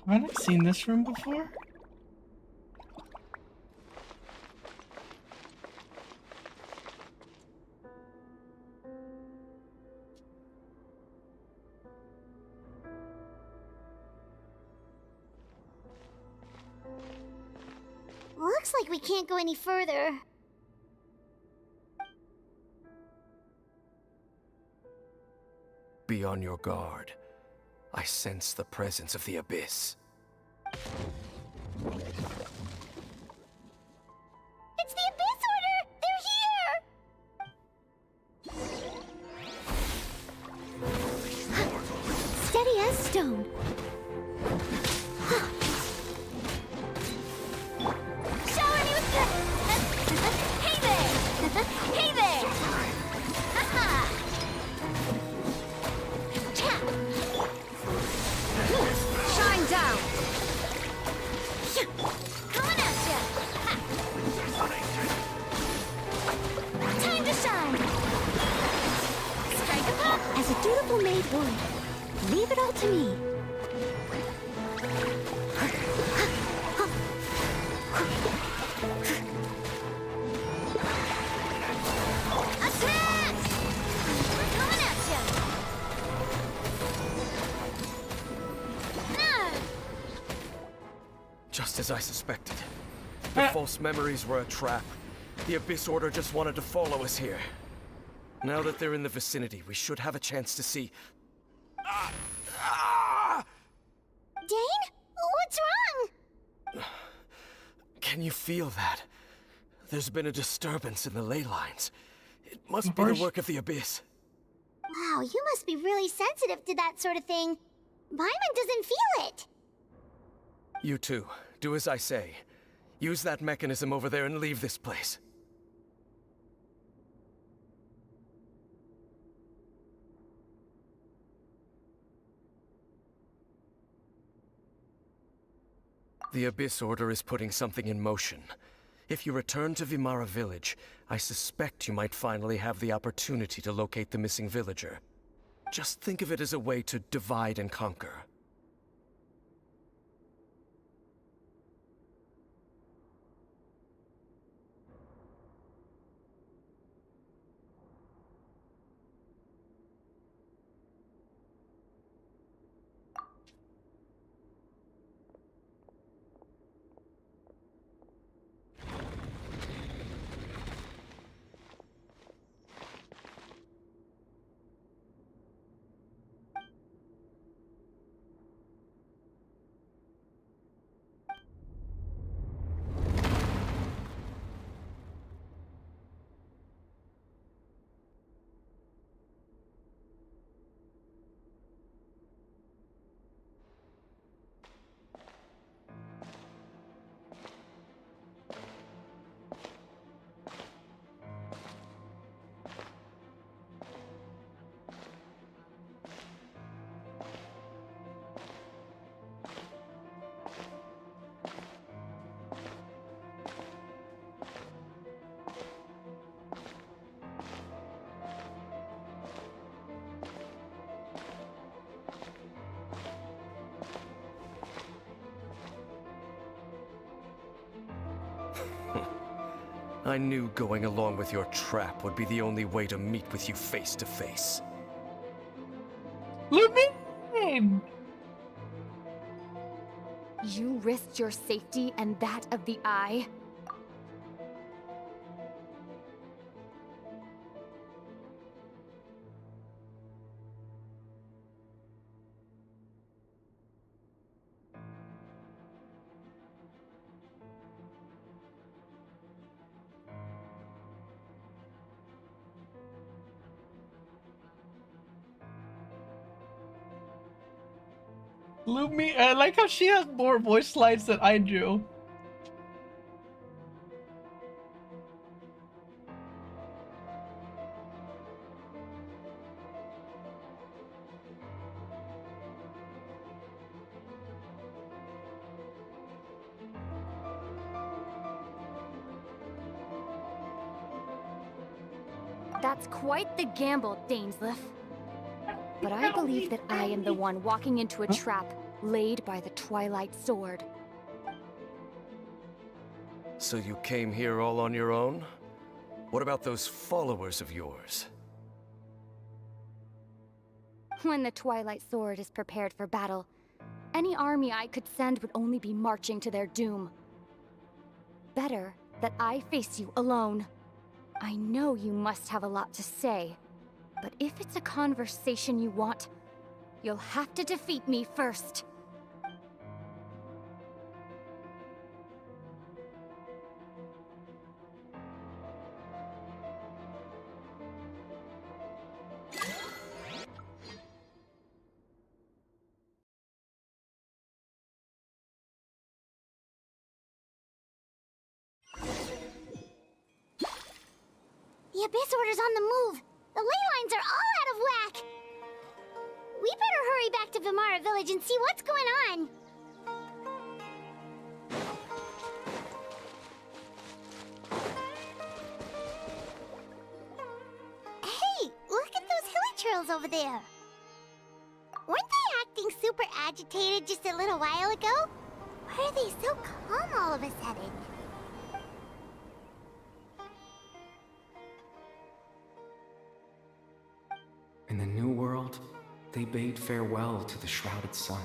Haven't I seen this room before? Looks like we can't go any further. Be on your guard. I sense the presence of the Abyss. It's the Abyss Order! They're here! Steady as stone. Shower me with Hey there! Hey there! Haha! Shine down! Coming at ya! Ha. Time to shine! Strike a pop! As a dutiful maid would. Leave it all to me. Attack! We're coming at ya! No! Just as I suspected. The false memories were a trap. The Abyss Order just wanted to follow us here. Now that they're in the vicinity, we should have a chance to see... Dane? What's wrong? Can you feel that? There's been a disturbance in the ley lines. It must Of be the course. work of the Abyss. Wow, you must be really sensitive to that sort of thing. Paimon doesn't feel it. You too. Do as I say. Use that mechanism over there and leave this place. The Abyss Order is putting something in motion. If you return to Vimara Village, I suspect you might finally have the opportunity to locate the missing villager. Just think of it as a way to divide and conquer. I knew going along with your trap would be the only way to meet with you face to face. Lumine! You risked your safety and that of the Eye? Lumi, I like how she has more voice lines than I do. That's quite the gamble, Dainsleif. But I believe that I am the one walking into a trap laid by the Twilight Sword. So you came here all on your own? What about those followers of yours? When the Twilight Sword is prepared for battle, any army I could send would only be marching to their doom. Better that I face you alone. I know you must have a lot to say, but if it's a conversation you want, you'll have to defeat me first. The Abyss Order's on the move. The ley lines are all out of whack. We better hurry back to Vimara Village and see what's going on. Hey, look at those hilly trails over there. Weren't they acting super agitated just a little while ago? Why are they so calm all of a sudden? In the New World, they bade farewell to the shrouded sun.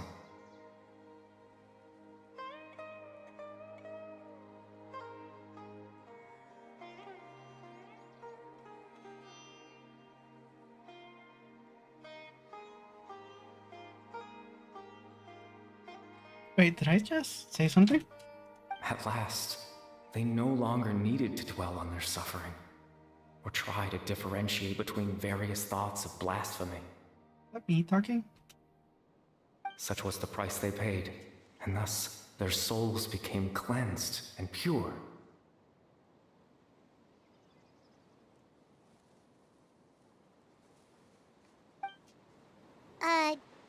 Wait, did I just say something? At last, they no longer needed to dwell on their suffering, or try to differentiate between various thoughts of blasphemy. That me talking? Such was the price they paid, and thus their souls became cleansed and pure.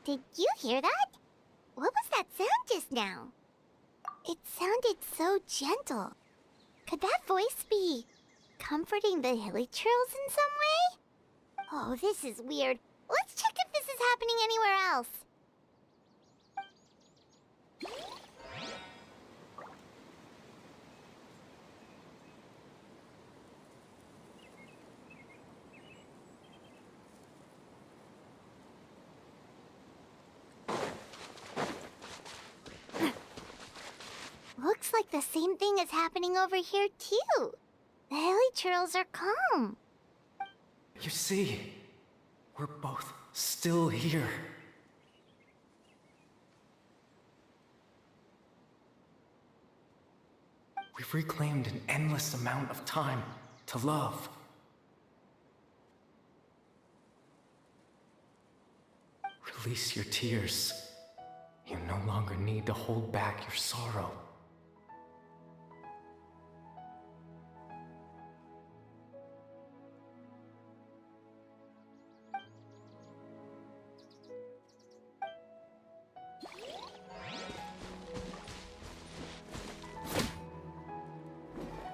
Did you hear that? What was that sound just now? It sounded so gentle. Could that voice be comforting the hilly trails in some way? Oh, this is weird. Let's check if this is happening anywhere else. Looks like the same thing is happening over here, too. The hilly trails are calm. You see, we're both still here. We've reclaimed an endless amount of time to love. Release your tears. You no longer need to hold back your sorrow.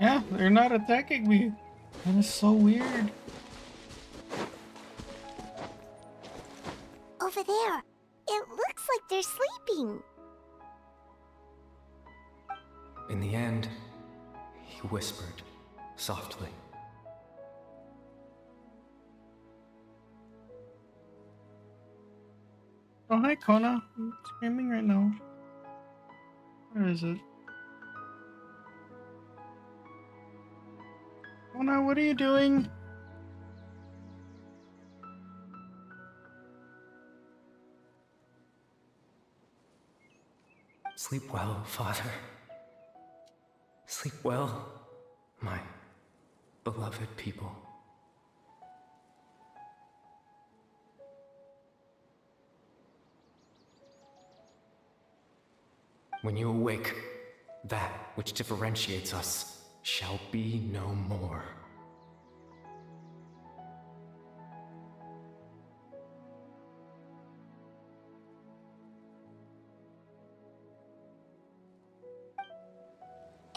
Yeah, they're not attacking me. That is so weird. Over there. It looks like they're sleeping. In the end, he whispered, softly. Oh, hi, Kona. I'm screaming right now. Where is it? Kona, what are you doing? Sleep well, Father. Sleep well, my beloved people. When you awake, that which differentiates us shall be no more.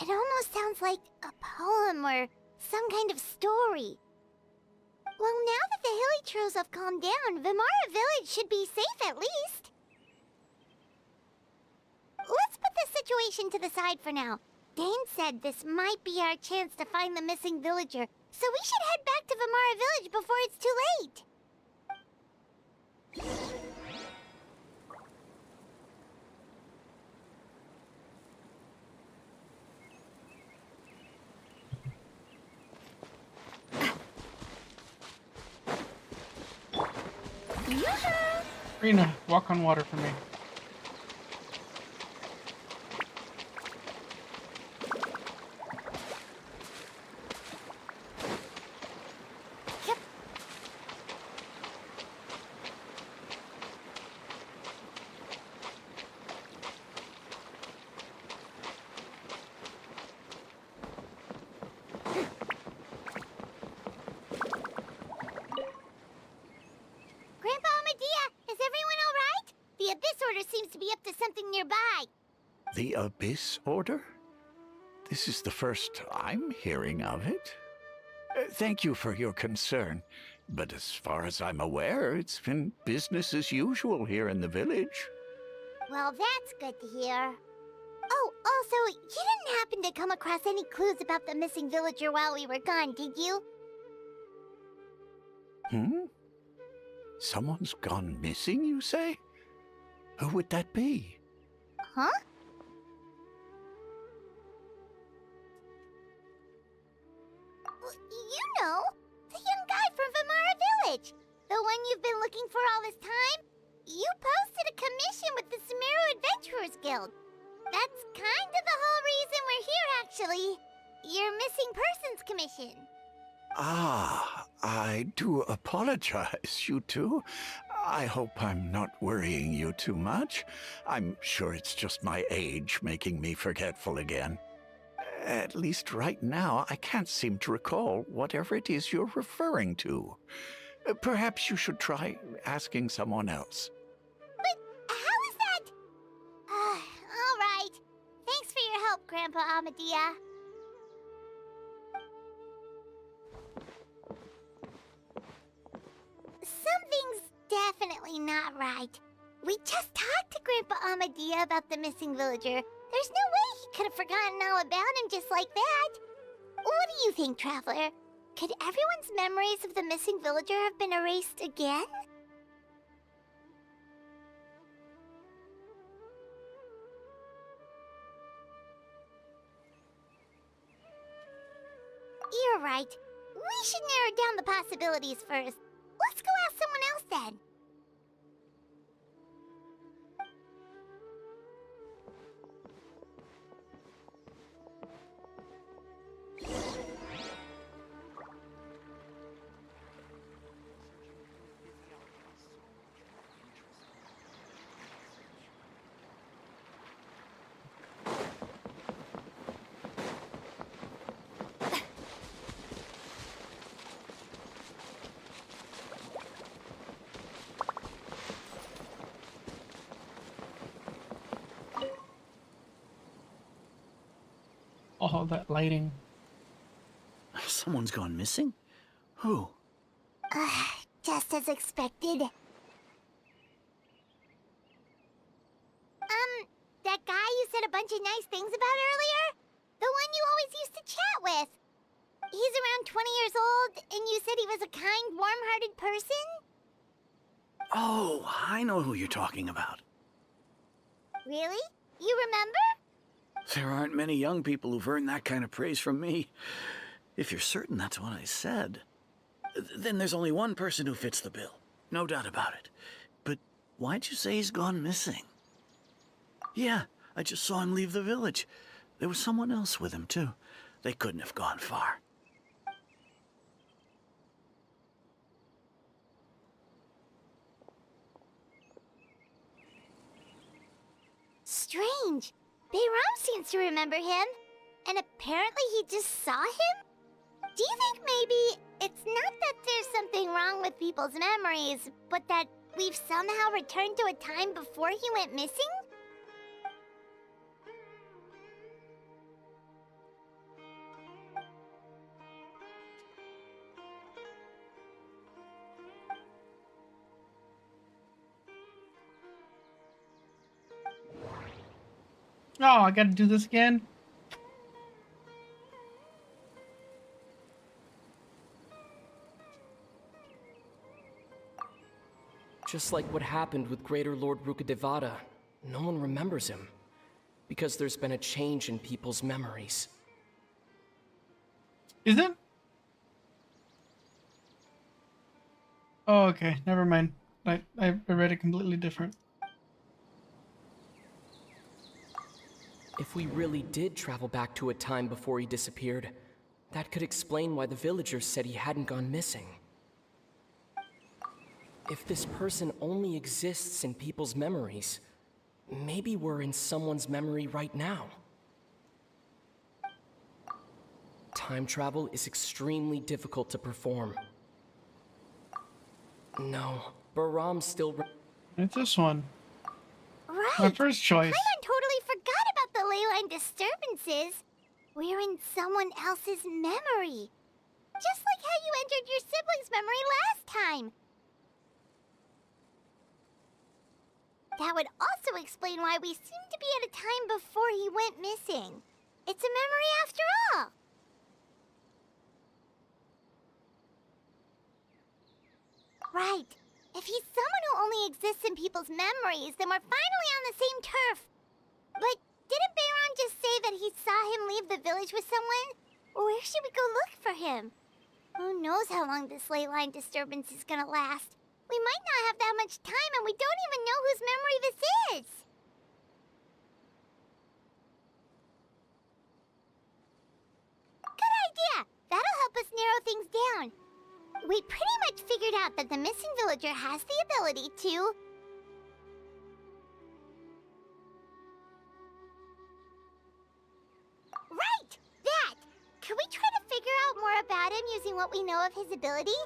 It almost sounds like a poem or some kind of story. Well, now that the Hilly have calmed down, Vimara Village should be safe at least. Let's put this situation to the side for now. Dane said this might be our chance to find the missing villager, so we should head back to Vimara Village before it's too late. Rena, walk on water for me. Grandpa Amadea, is everyone all right? The Abyss Order seems to be up to something nearby. The Abyss Order? This is the first I'm hearing of it. Thank you for your concern, but as far as I'm aware, it's been business as usual here in the village. Well, that's good to hear. Oh, also, you didn't happen to come across any clues about the missing villager while we were gone, did you? Someone's gone missing, you say? Who would that be? Huh? You know, the young guy from Vimara Village. The one you've been looking for all this time. You posted a commission with the Sumeru Adventurers Guild. That's kind of the whole reason we're here, actually. Your missing persons commission. Ah, I do apologize, you two. I hope I'm not worrying you too much. I'm sure it's just my age making me forgetful again. At least right now, I can't seem to recall whatever it is you're referring to. Perhaps you should try asking someone else. But how is that? All right. Thanks for your help, Grandpa Amadea. Something's definitely not right. We just talked to Grandpa Amadea about the missing villager. There's no way he could have forgotten all about him just like that. What do you think, Traveler? Could everyone's memories of the missing villager have been erased again? You're right. We should narrow down the possibilities first. Let's go ask someone else then. All that lighting. Someone's gone missing? Who? Just as expected. That guy you said a bunch of nice things about earlier? The one you always used to chat with. 20 years old, and you said he was a kind, warm-hearted person? Oh, I know who you're talking about. Really? You remember? There aren't many young people who've earned that kind of praise from me. If you're certain that's what I said, then there's only one person who fits the bill. No doubt about it. But why'd you say he's gone missing? Yeah, I just saw him leave the village. There was someone else with him, too. They couldn't have gone far. Strange. Bayram seems to remember him. And apparently he just saw him? Do you think maybe it's not that there's something wrong with people's memories, but that we've somehow returned to a time before he went missing? Oh, I gotta do this again? Just like what happened with Greater Lord Rukadevada, no one remembers him. Because there's been a change in people's memories. Is it? Oh, okay. Never mind. I read it completely different. If we really did travel back to a time before he disappeared, that could explain why the villagers said he hadn't gone missing. If this person only exists in people's memories, maybe we're in someone's memory right now. Time travel is extremely difficult to perform. No, Bahram still... It's this one. Right. My first choice. Paimon totally forgot about the ley line disturbances. We're in someone else's memory. Just like how you entered your sibling's memory last time. That would also explain why we seem to be at a time before he went missing. It's a memory after all. Right. If he's someone who only exists in people's memories, then we're finally on the same turf. But didn't Bayron just say that he saw him leave the village with someone? Where should we go look for him? Who knows how long this ley line disturbance is gonna last? We might not have that much time, and we don't even know whose memory this is. Good idea! That'll help us narrow things down. We pretty much figured out that the missing villager has the ability to... Right! That! Can we try to figure out more about him using what we know of his ability?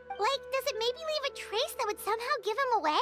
Like, does it maybe leave a trace that would somehow give him away?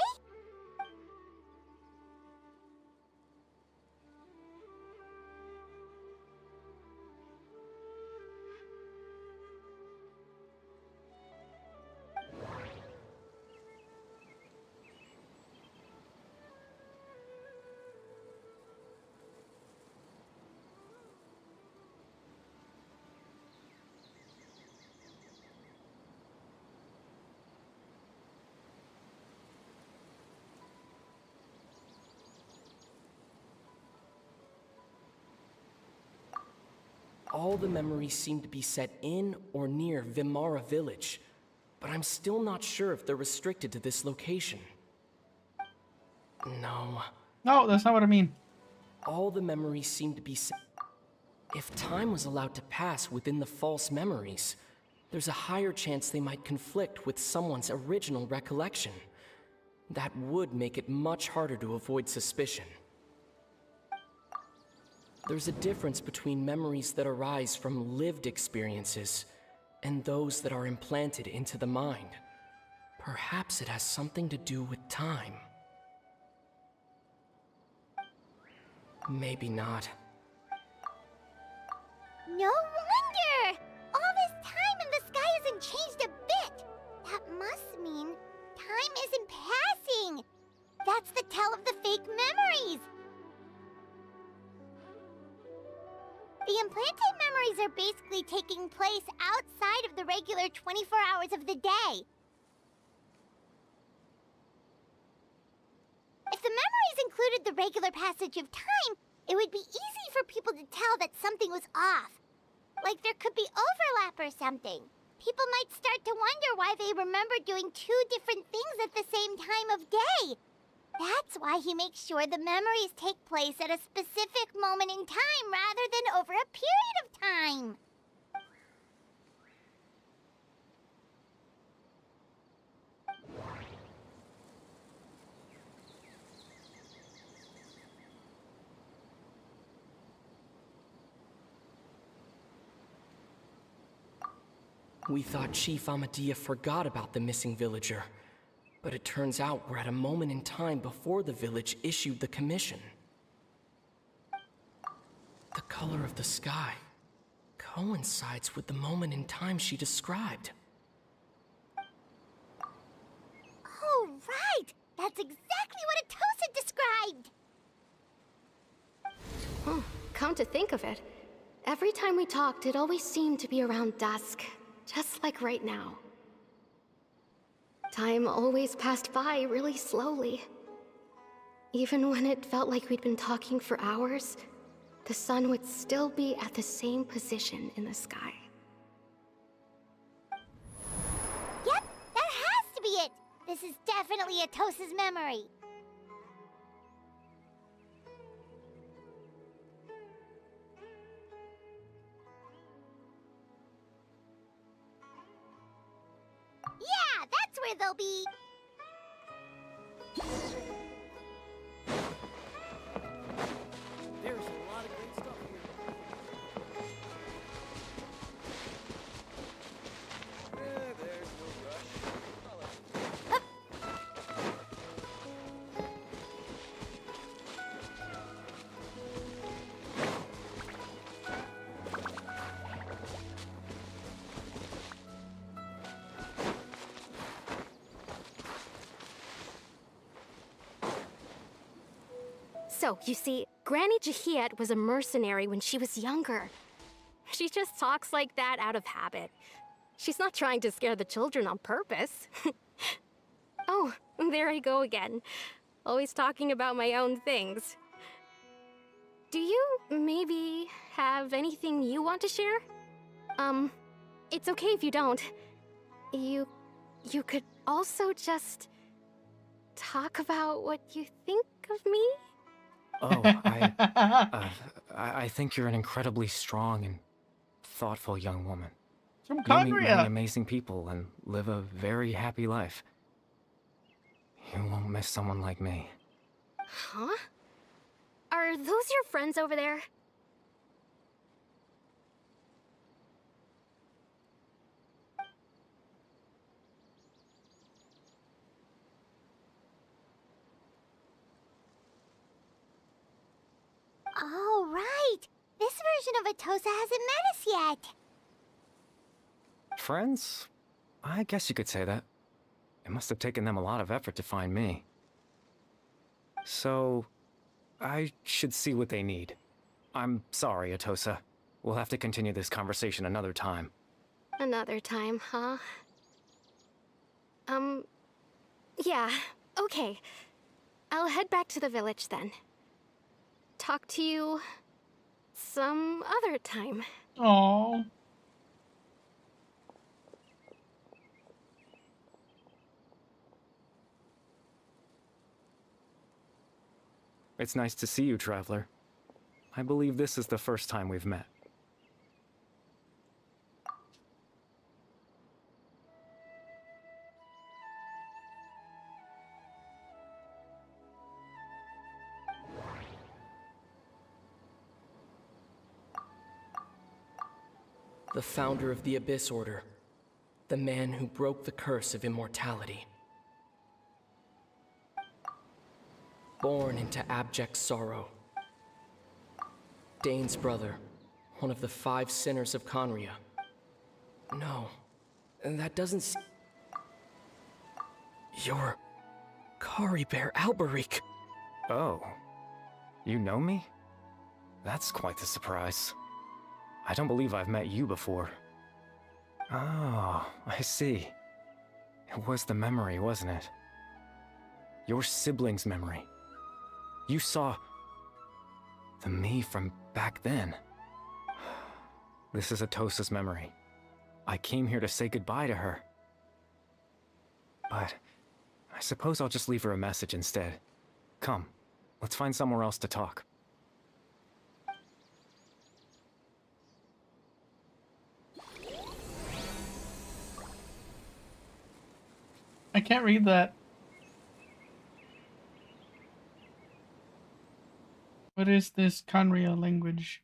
All the memories seem to be set in or near Vimara village, but I'm still not sure if they're restricted to this location. No. No, that's not what I mean. All the memories seem to be set... If time was allowed to pass within the false memories, there's a higher chance they might conflict with someone's original recollection. That would make it much harder to avoid suspicion. There's a difference between memories that arise from lived experiences and those that are implanted into the mind. Perhaps it has something to do with time. Maybe not. No wonder! All this time and the sky hasn't changed a bit! That must mean time isn't passing! That's the tell of the fake memories! The implanted memories are basically taking place outside of the regular 24 hours of the day. If the memories included the regular passage of time, it would be easy for people to tell that something was off. Like there could be overlap or something. People might start to wonder why they remember doing two different things at the same time of day. That's why he makes sure the memories take place at a specific moment in time rather than over a period of time. We thought Chief Amadea forgot about the missing villager, but it turns out we're at a moment in time before the village issued the commission. The color of the sky coincides with the moment in time she described. Oh, right! That's exactly what Atosa described! Come to think of it, every time we talked, it always seemed to be around dusk, just like right now. Time always passed by really slowly. Even when it felt like we'd been talking for hours, the sun would still be at the same position in the sky. Yep, that has to be it! This is definitely Atosa's memory. Yeah, that's where they'll be. There's a lot of great stuff here. There's no rush. So, you see, Granny Jahiet was a mercenary when she was younger. She just talks like that out of habit. She's not trying to scare the children on purpose. Oh, there I go again. Always talking about my own things. Do you maybe have anything you want to share? It's okay if you don't. You could also just talk about what you think of me? Oh, I think you're an incredibly strong and thoughtful young woman. From You meet many Conria. amazing people and live a very happy life. You won't miss someone like me. Huh? Are those your friends over there? Oh, right! This version of Atosa hasn't met us yet. Friends? I guess you could say that. It must have taken them a lot of effort to find me. So, I should see what they need. I'm sorry, Atosa. We'll have to continue this conversation another time. Another time, huh? Yeah, okay. I'll head back to the village then. Talk to you some other time. Oh. It's nice to see you, Traveler. I believe this is the first time we've met. The founder of the Abyss Order. The man who broke the curse of immortality. Born into abject sorrow. Dane's brother, one of the 5 sinners of Conria. No, that doesn't You're Kari Bear Alberic. Oh, you know me? That's quite the surprise. I don't believe I've met you before. Oh, I see. It was the memory, wasn't it? Your sibling's memory. You saw the me from back then. This is Atosa's memory. I came here to say goodbye to her. But I suppose I'll just leave her a message instead. Come, let's find somewhere else to talk. I can't read that. What is this Conria language?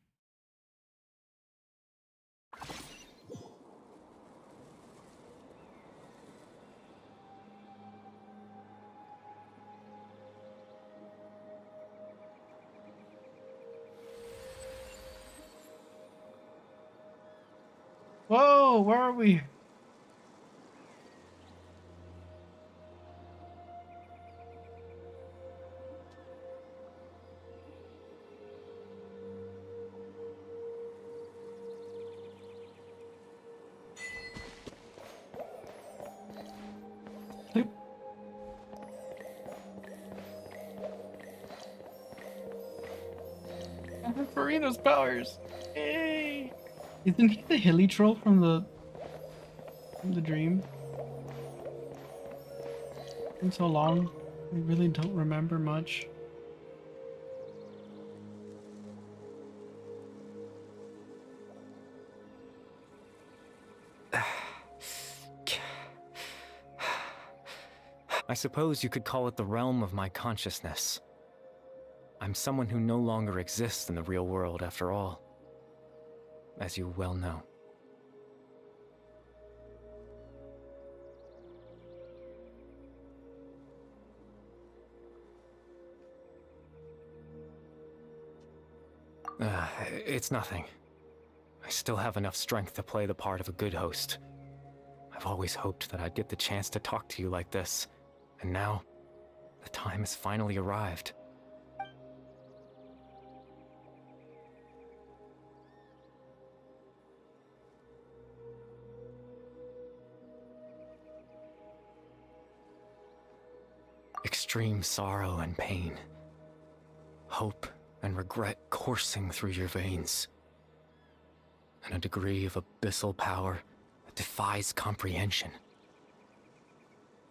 Whoa, where are we? Farina's powers. Hey, isn't he the hilly troll from the dream? It's been so long, I really don't remember much. I suppose you could call it the realm of my consciousness. I'm someone who no longer exists in the real world, after all, as you well know. It's nothing. I still have enough strength to play the part of a good host. I've always hoped that I'd get the chance to talk to you like this, and now, the time has finally arrived. Extreme sorrow and pain, hope and regret coursing through your veins, and a degree of abyssal power that defies comprehension.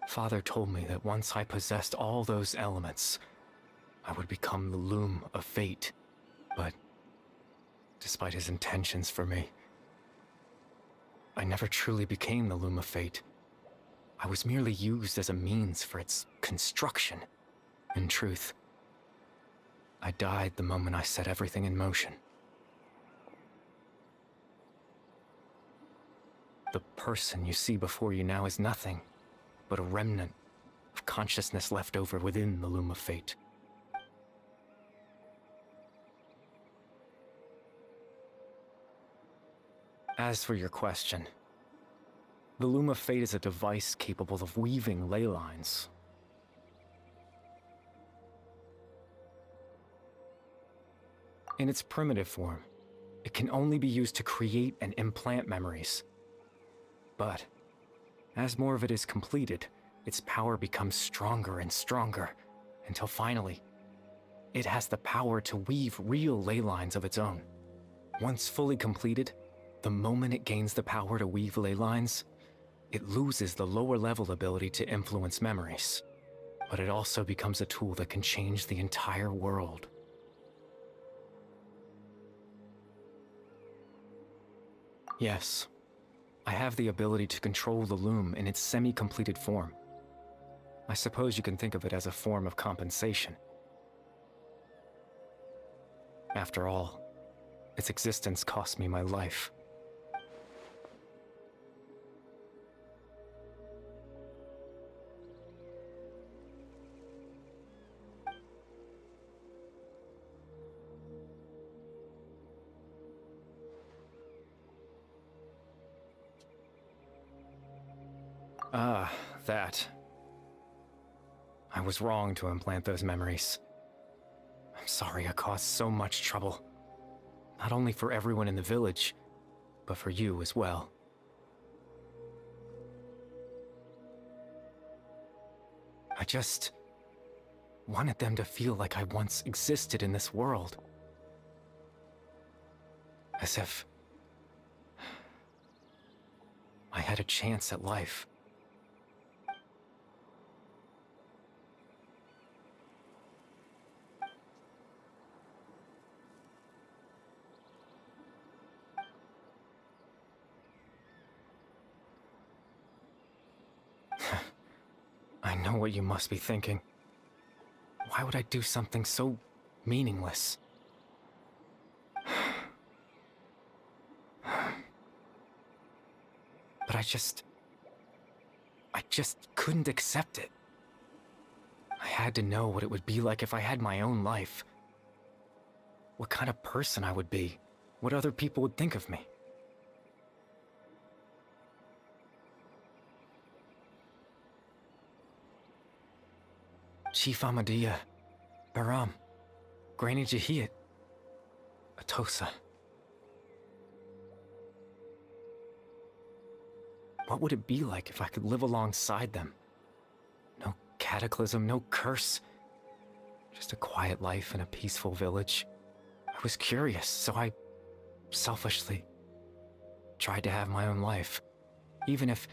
Father told me that once I possessed all those elements, I would become the loom of fate, but despite his intentions for me, I never truly became the loom of fate. I was merely used as a means for its construction. In truth, I died the moment I set everything in motion. The person you see before you now is nothing but a remnant of consciousness left over within the loom of fate. As for your question, the loom of fate is a device capable of weaving ley lines. In its primitive form, it can only be used to create and implant memories. But as more of it is completed, its power becomes stronger and stronger, until finally, it has the power to weave real ley lines of its own. Once fully completed, the moment it gains the power to weave ley lines, it loses the lower level ability to influence memories. But it also becomes a tool that can change the entire world. Yes, I have the ability to control the loom in its semi-completed form. I suppose you can think of it as a form of compensation. After all, its existence cost me my life. Ah, that. I was wrong to implant those memories. I'm sorry I caused so much trouble. Not only for everyone in the village, but for you as well. I just wanted them to feel like I once existed in this world. As if I had a chance at life. I know what you must be thinking. Why would I do something so meaningless? But I just couldn't accept it. I had to know what it would be like if I had my own life. What kind of person I would be. What other people would think of me. Chief Ahmadiyya, Baram, Granny Jahiyat, Atosa. What would it be like if I could live alongside them? No cataclysm, no curse. Just a quiet life in a peaceful village. I was curious, so I selfishly tried to have my own life. Even if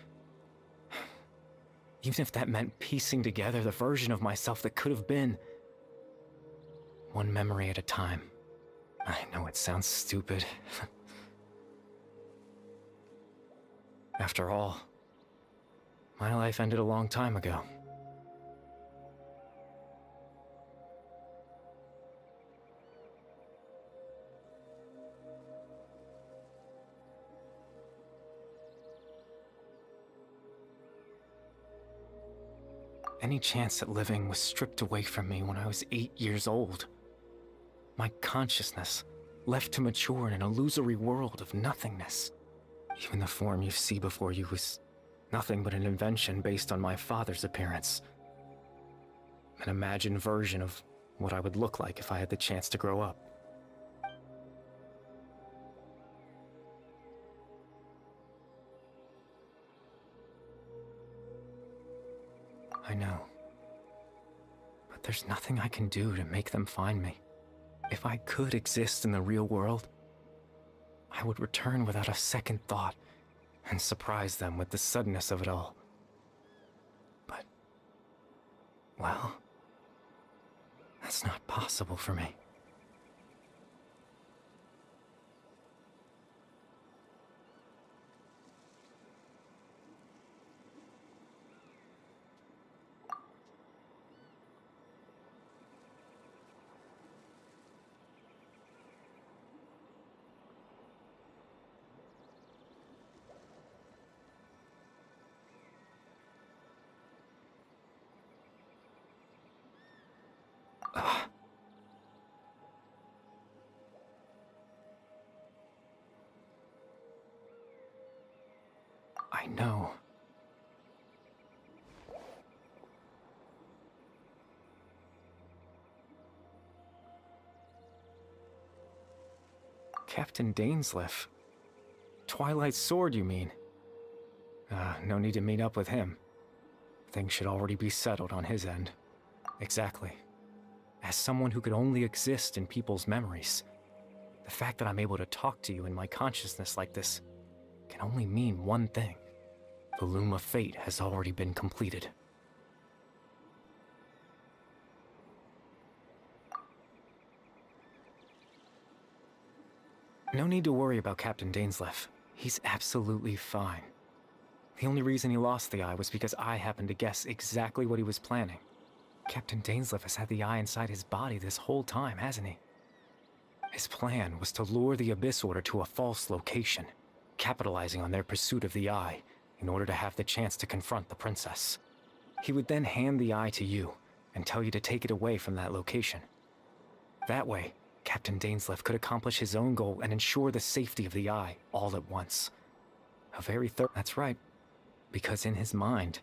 that meant piecing together the version of myself that could have been. One memory at a time. I know it sounds stupid. After all, my life ended a long time ago. Any chance at living was stripped away from me when I was 8 years old. My consciousness left to mature in an illusory world of nothingness. Even the form you see before you was nothing but an invention based on my father's appearance. An imagined version of what I would look like if I had the chance to grow up. I know. But there's nothing I can do to make them find me. If I could exist in the real world, I would return without a second thought and surprise them with the suddenness of it all. But, well, that's not possible for me. I know. Captain Dainsleif. Twilight Sword, you mean? No need to meet up with him. Things should already be settled on his end. Exactly. As someone who could only exist in people's memories, the fact that I'm able to talk to you in my consciousness like this can only mean one thing. The loom of fate has already been completed. No need to worry about Captain Dainsleif. He's absolutely fine. The only reason he lost the eye was because I happened to guess exactly what he was planning. Captain Dainsleif has had the eye inside his body this whole time, hasn't he? His plan was to lure the Abyss Order to a false location, capitalizing on their pursuit of the eye in order to have the chance to confront the princess. He would then hand the eye to you and tell you to take it away from that location. That way, Captain Dainsleif could accomplish his own goal and ensure the safety of the eye all at once. A very That's right, because in his mind,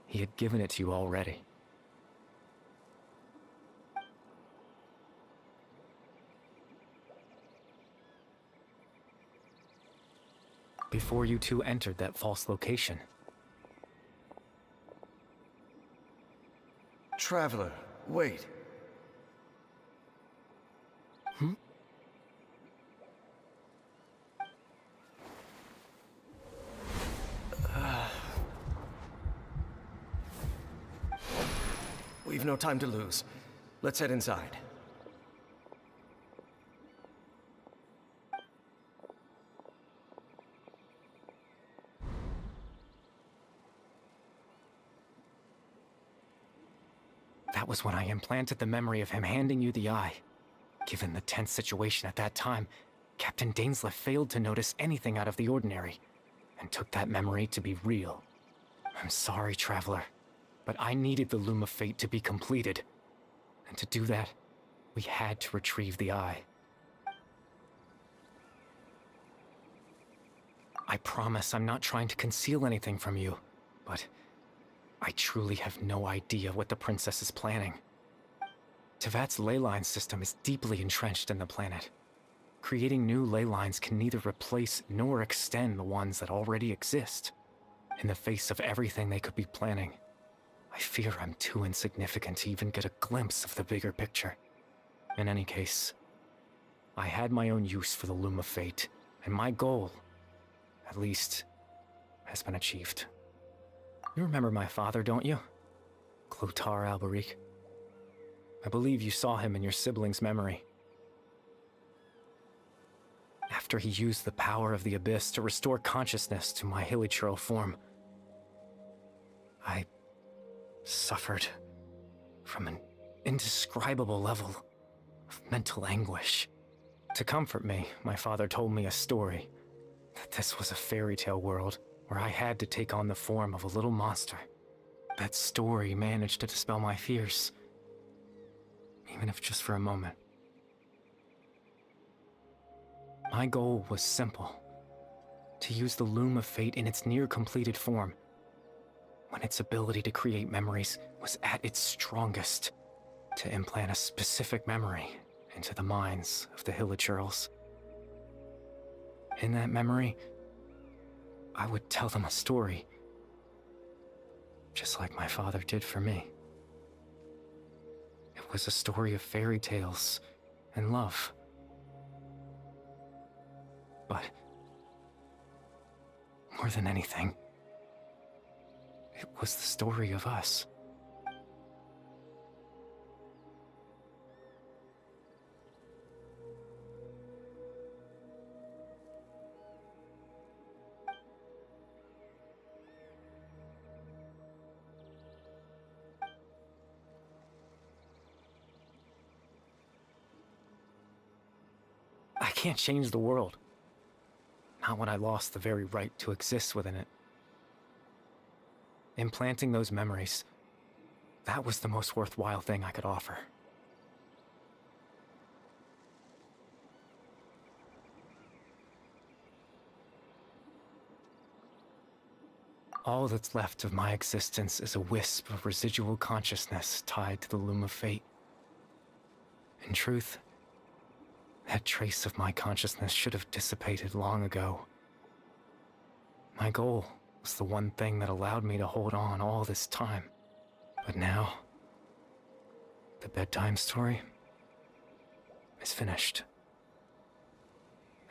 he had given it to you already. before you two entered that false location. Traveler, wait. We've no time to lose. Let's head inside. That was when I implanted the memory of him handing you the eye. Given the tense situation at that time, Captain Dainsleif failed to notice anything out of the ordinary, and took that memory to be real. I'm sorry, Traveler, but I needed the Loom of Fate to be completed. And to do that, we had to retrieve the eye. I promise I'm not trying to conceal anything from you, but I truly have no idea what the Princess is planning. Tevat's ley line system is deeply entrenched in the planet. Creating new ley lines can neither replace nor extend the ones that already exist. In the face of everything they could be planning, I fear I'm too insignificant to even get a glimpse of the bigger picture. In any case, I had my own use for the Loom of Fate, and my goal, at least, has been achieved. You remember my father, don't you? Clotar Alberic. I believe you saw him in your sibling's memory. After he used the power of the Abyss to restore consciousness to my hilichurl form, I suffered from an indescribable level of mental anguish. To comfort me, my father told me a story, that this was a fairy tale world where I had to take on the form of a little monster. That story managed to dispel my fears, even if just for a moment. My goal was simple: to use the Loom of Fate in its near-completed form, when its ability to create memories was at its strongest, to implant a specific memory into the minds of the hilichurls. In that memory, I would tell them a story, just like my father did for me. It was a story of fairy tales and love. But more than anything, it was the story of us. I can't change the world. Not when I lost the very right to exist within it. Implanting those memories, that was the most worthwhile thing I could offer. All that's left of my existence is a wisp of residual consciousness tied to the Loom of Fate. In truth, that trace of my consciousness should have dissipated long ago. My goal was the one thing that allowed me to hold on all this time. But now, the bedtime story is finished.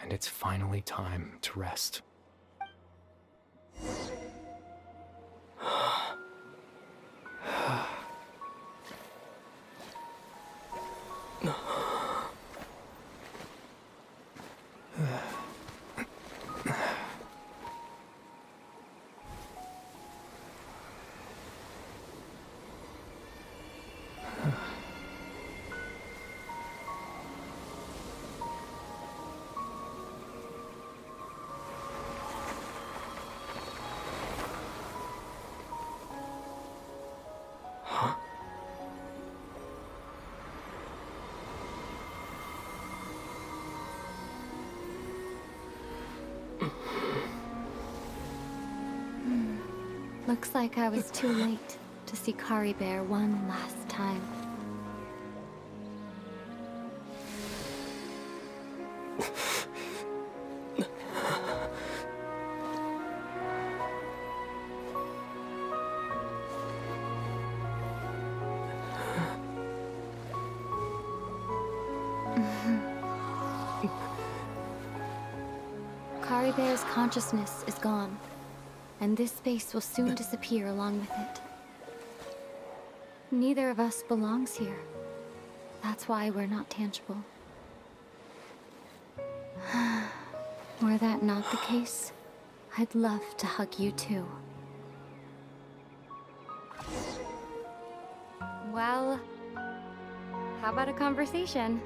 And it's finally time to rest. Looks like I was too late to see Kari Bear one last time. Bear's consciousness is gone, and this space will soon disappear along with it. Neither of us belongs here. That's why we're not tangible. Were that not the case, I'd love to hug you too. Well, how about a conversation?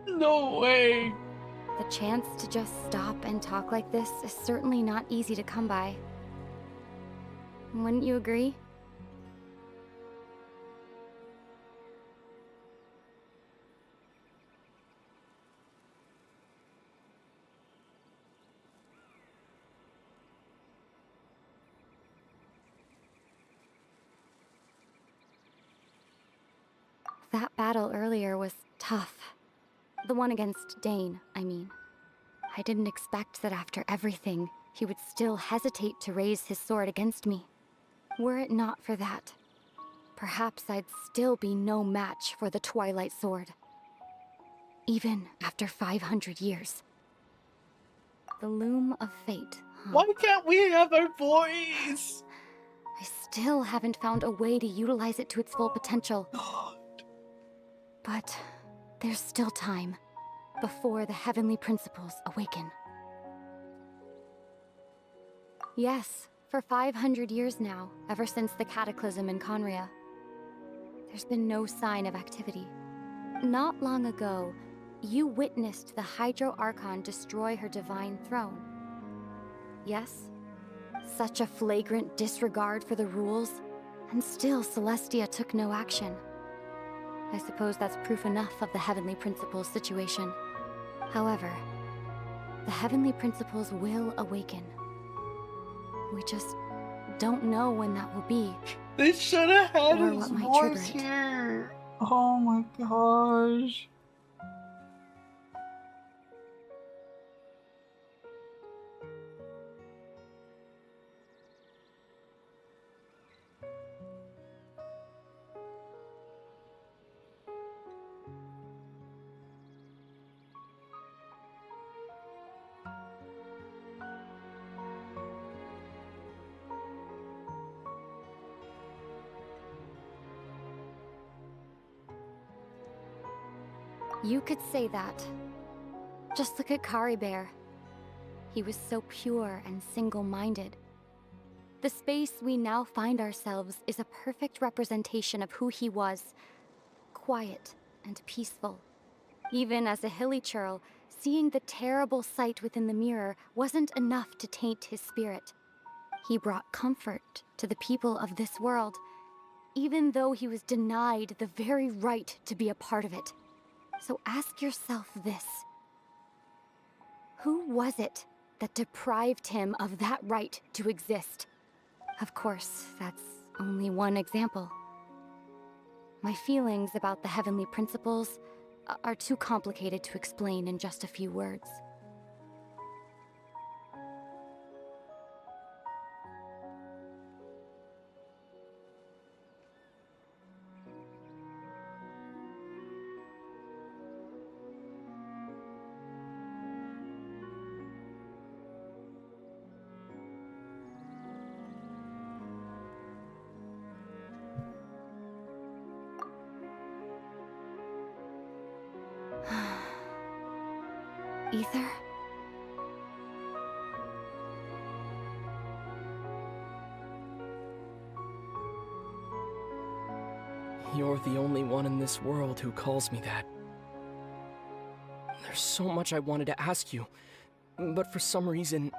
No way! The chance to just stop and talk like this is certainly not easy to come by. Wouldn't you agree? That battle earlier was tough. The one against Dane, I mean. I didn't expect that after everything, he would still hesitate to raise his sword against me. Were it not for that, perhaps I'd still be no match for the Twilight Sword. Even after 500 years. The loom of fate, huh? Why can't we have our voice? I still haven't found a way to utilize it to its full potential. But there's still time before the heavenly principles awaken. Yes, for 500 years now, ever since the cataclysm in Conria, there's been no sign of activity. Not long ago, you witnessed the Hydro Archon destroy her divine throne. Yes? Such a flagrant disregard for the rules, and still Celestia took no action. I suppose that's proof enough of the Heavenly Principles situation. However, the Heavenly Principles will awaken. We just don't know when that will be. They should have had Or his what might trigger voice it. here. Oh my gosh. You could say that. Just look at Kari Bear. He was so pure and single-minded. The space we now find ourselves is a perfect representation of who he was. Quiet and peaceful. Even as a hilly churl, seeing the terrible sight within the mirror wasn't enough to taint his spirit. He brought comfort to the people of this world, even though he was denied the very right to be a part of it. So ask yourself this. Who was it that deprived him of that right to exist? Of course, that's only one example. My feelings about the Heavenly Principles are too complicated to explain in just a few words. Ether? You're the only one in this world who calls me that. There's so much I wanted to ask you, but for some reason,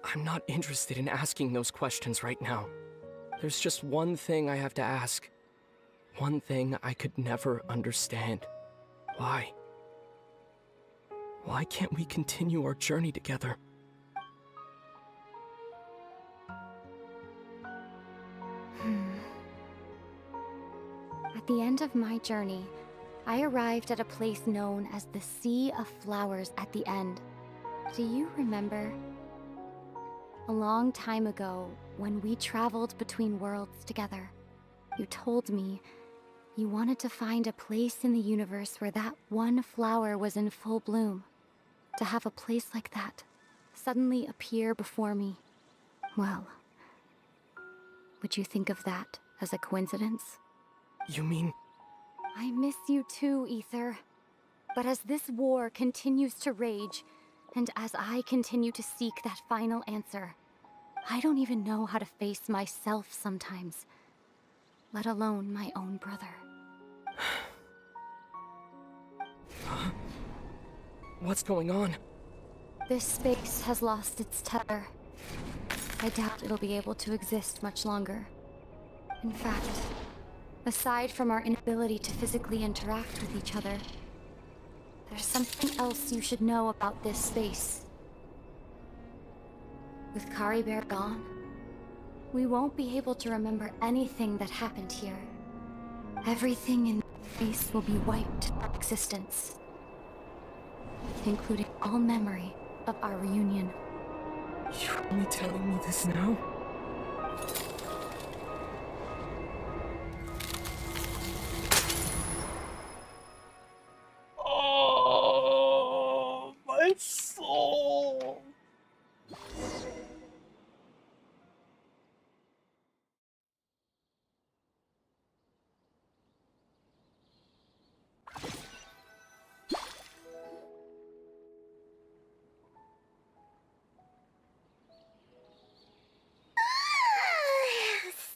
I'm not interested in asking those questions right now. There's just one thing I have to ask. One thing I could never understand. Why? Why can't we continue our journey together? At the end of my journey, I arrived at a place known as the Sea of Flowers at the end. Do you remember? A long time ago, when we traveled between worlds together, you told me You wanted to find a place in the universe where that one flower was in full bloom. To have a place like that suddenly appear before me. Well, would you think of that as a coincidence? You mean... I miss you too, Ether. But as this war continues to rage, and as I continue to seek that final answer, I don't even know how to face myself sometimes, let alone my own brother. What's going on? This space has lost its tether. I doubt it'll be able to exist much longer. In fact, aside from our inability to physically interact with each other, there's something else you should know about this space. With Kari Bear gone, we won't be able to remember anything that happened here. Everything in space will be wiped from existence, including all memory of our reunion. You're only telling me this now? Oh, my soul.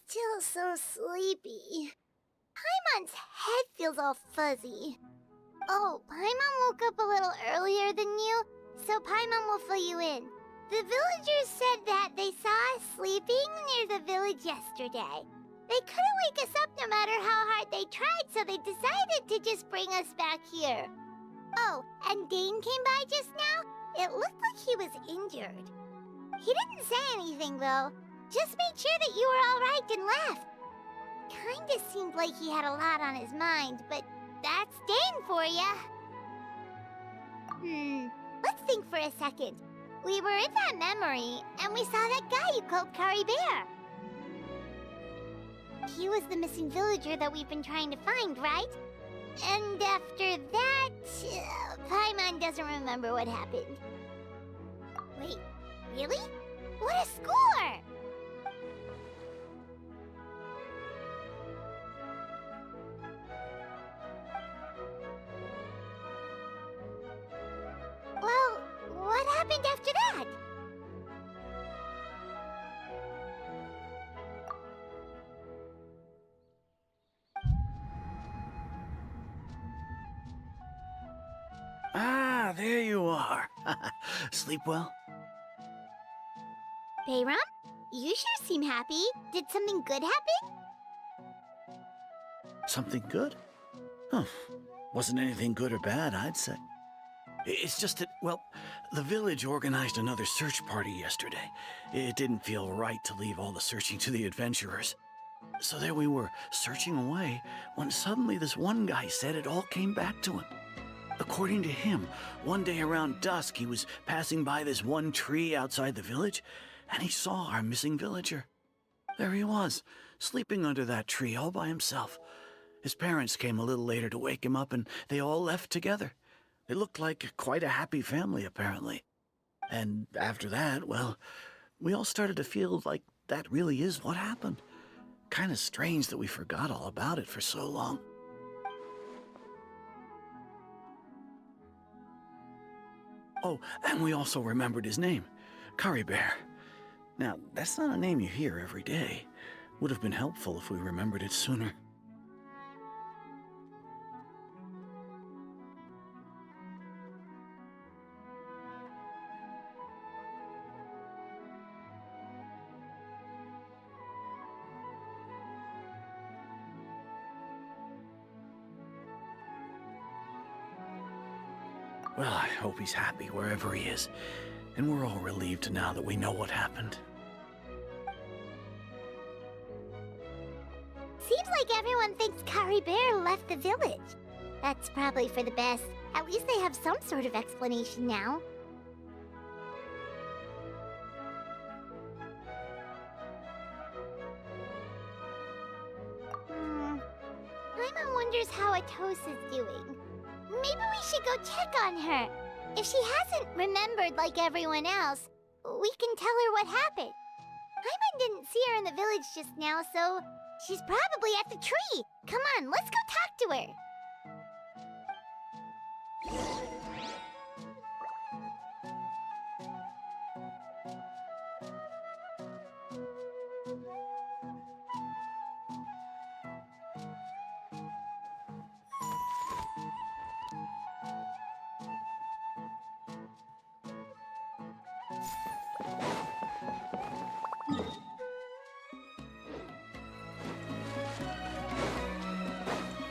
Still so sleepy. Paimon's head feels all fuzzy. Oh, Paimon woke up a little earlier than you, so Paimon will fill you in. The villagers said that they saw us sleeping near the village yesterday. They couldn't wake us up no matter how hard they tried, so they decided to just bring us back here. Oh, and Dane came by just now. It looked like he was injured. He didn't say anything, though. Just made sure that you were all right and left. Kinda seemed like he had a lot on his mind, but that's Dane for ya. Let's think for a second. We were in that memory, and we saw that guy you called Kari Bear. He was the missing villager that we've been trying to find, right? And after that, Paimon doesn't remember what happened. Wait, really? What a score! Well, what happened after that? Ah, there you are. Sleep well? Bayram? You sure seem happy. Did something good happen? Something good? Huh. Wasn't anything good or bad, I'd say. It's just that, well, the village organized another search party yesterday. It didn't feel right to leave all the searching to the adventurers. So there we were, searching away, when suddenly this one guy said it all came back to him. According to him, one day around dusk, he was passing by this one tree outside the village, and he saw our missing villager. There he was, sleeping under that tree all by himself. His parents came a little later to wake him up, and they all left together. They looked like quite a happy family, apparently. And after that, well, we all started to feel like that really is what happened. Kind of strange that we forgot all about it for so long. Oh, and we also remembered his name, Kari Bear. Now, that's not a name you hear every day. Would have been helpful if we remembered it sooner. Well, I hope he's happy wherever he is. And we're all relieved now that we know what happened. Seems like everyone thinks Kari Bear left the village. That's probably for the best. At least they have some sort of explanation now. Paimon wonders how Atosa's doing. Maybe we should go check on her. If she hasn't remembered like everyone else, we can tell her what happened. Paimon didn't see her in the village just now, so she's probably at the tree. Come on, let's go talk to her.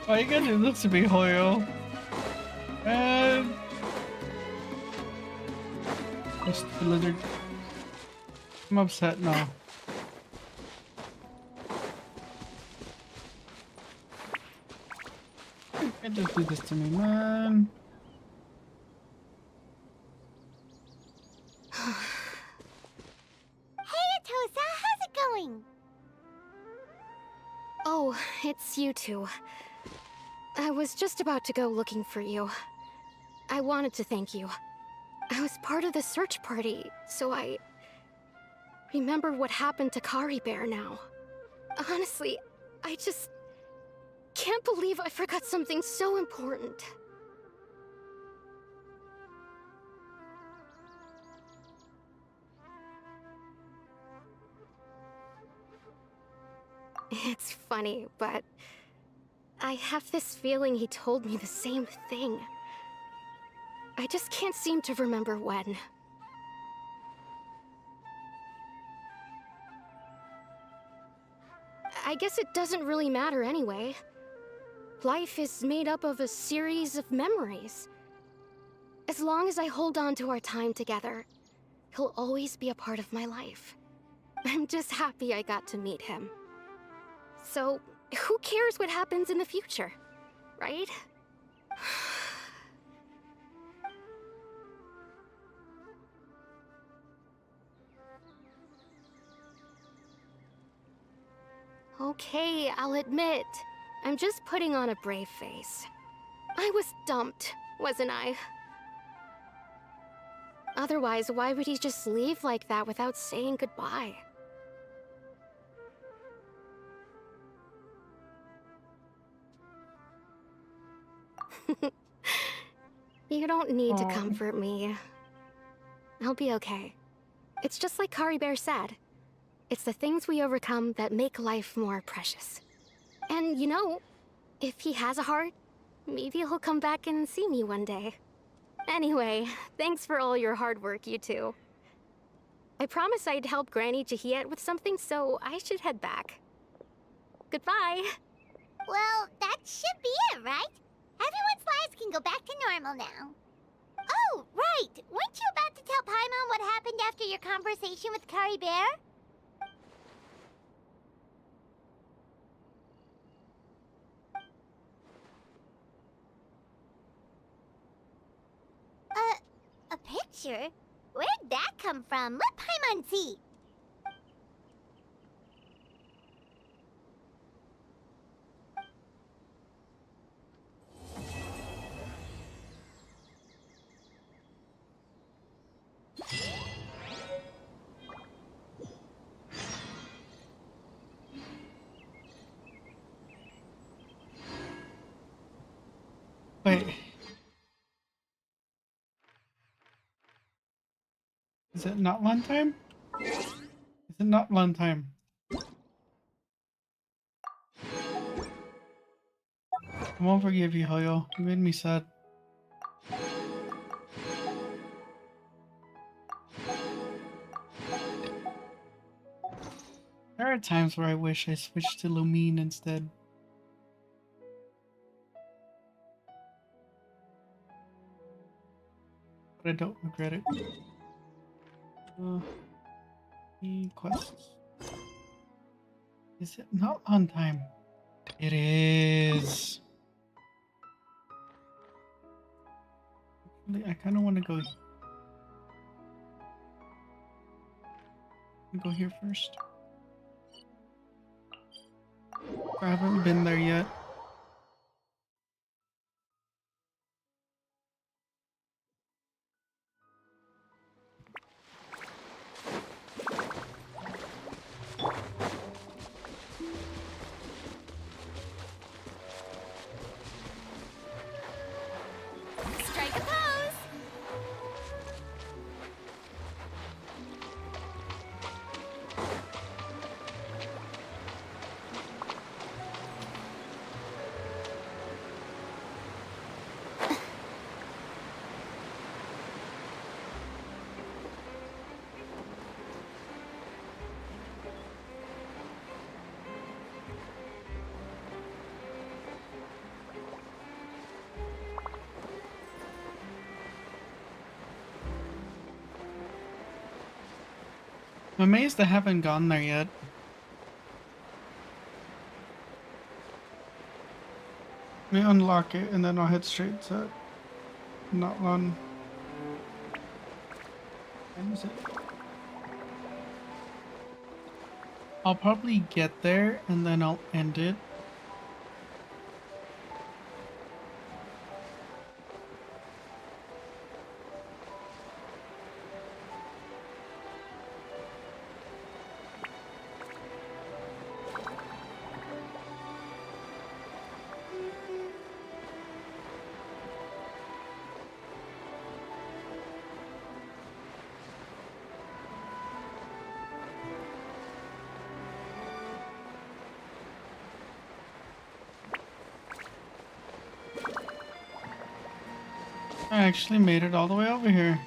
Why you gotta do this to me, Hoyo? Man. Just the lizard. I'm upset now. You can't just do this to me, man. Hey, Atosa, how's it going? Oh, it's you two. I was just about to go looking for you. I wanted to thank you. I was part of the search party, so I remembered what happened to Kari Bear now. Honestly, I just can't believe I forgot something so important. It's funny, but I have this feeling he told me the same thing. I just can't seem to remember when. I guess it doesn't really matter anyway. Life is made up of a series of memories. As long as I hold on to our time together, he'll always be a part of my life. I'm just happy I got to meet him. So, who cares what happens in the future, right? Okay, I'll admit, I'm just putting on a brave face. I was dumped, wasn't I? Otherwise, why would he just leave like that without saying goodbye? You don't need to comfort me. I'll be okay. It's just like Kari Bear said. It's the things we overcome that make life more precious. And you know, if he has a heart, maybe he'll come back and see me one day. Anyway, thanks for all your hard work, you two. I promised I'd help Granny Jahiet with something, so I should head back. Goodbye. Well, that should be it, right? Everyone's lives can go back to normal now. Oh, right! Weren't you about to tell Paimon what happened after your conversation with Kari Bear? A picture? Where'd that come from? Let Paimon see. Wait. Is it not one time? Is it not one time? I won't forgive you, Hoyo. You made me sad. There are times where I wish I switched to Lumine instead. But I don't regret it. Quests. Is it not on time? It is. Actually, I kind of want to go here first. I haven't been there yet. I'm amazed I haven't gone there yet. Let me unlock it and then I'll head straight to not run. When is it? I'll probably get there and then I'll end it. I actually made it all the way over here.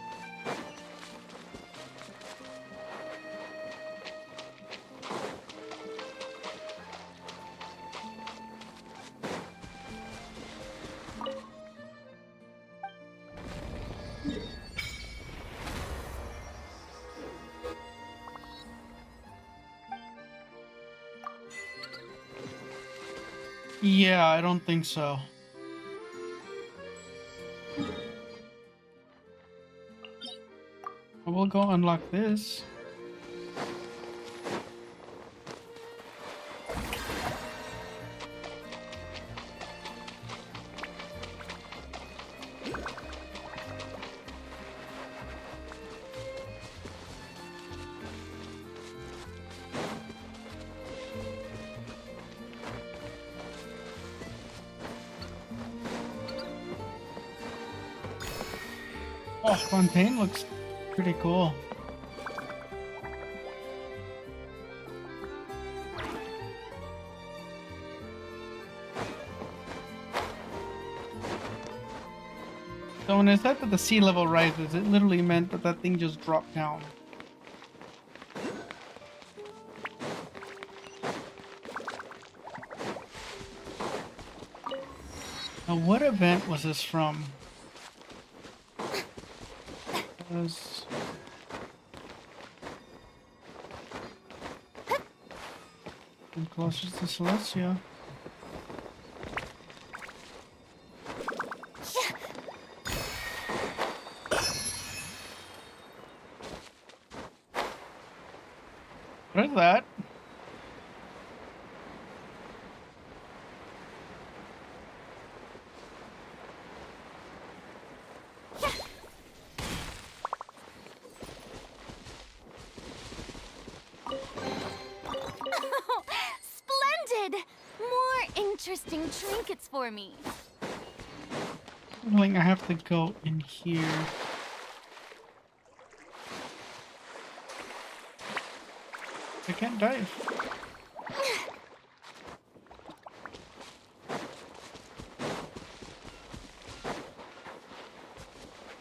Yeah, I don't think so. We'll go unlock this. Oh, Fontaine looks pretty cool. So when it said that the sea level rises, it literally meant that that thing just dropped down. Now, what event was this from? Was closer to Celestia. What is that? Splendid! More interesting trinkets for me. I think I have to go in here. I can't dive.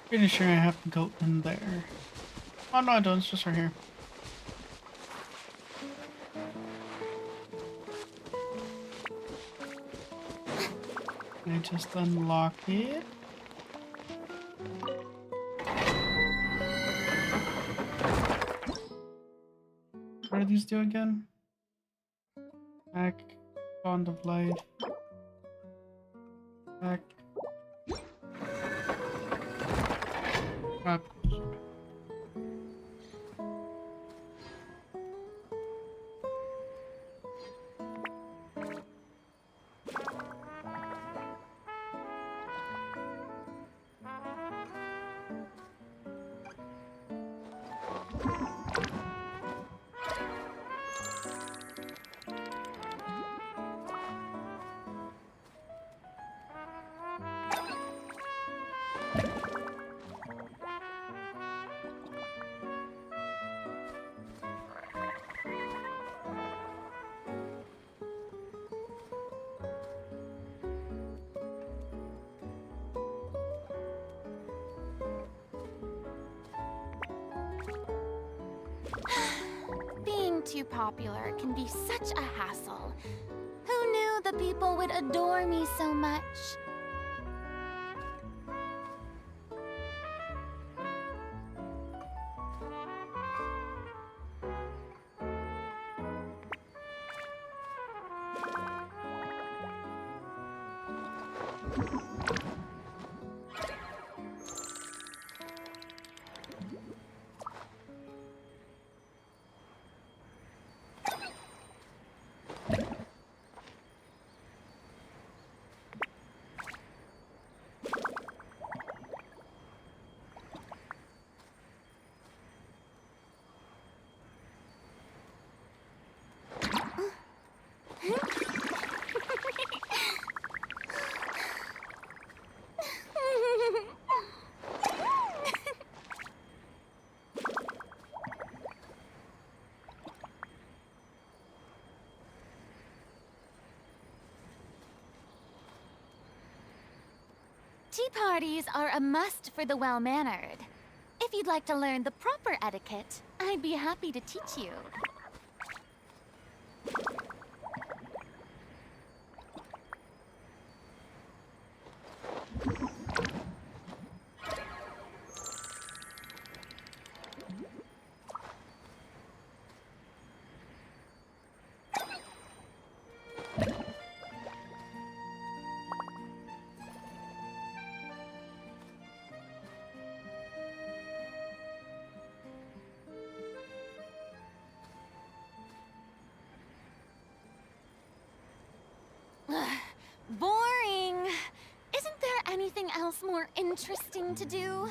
Pretty sure I have to go in there. Oh no, I don't. It's just right here. I just unlock it. What do these do again? Back, bond of life. Back. Up. Being too popular can be such a hassle. Who knew the people would adore me so much? Tea parties are a must for the well-mannered. If you'd like to learn the proper etiquette, I'd be happy to teach you. Boring! Isn't there anything else more interesting to do?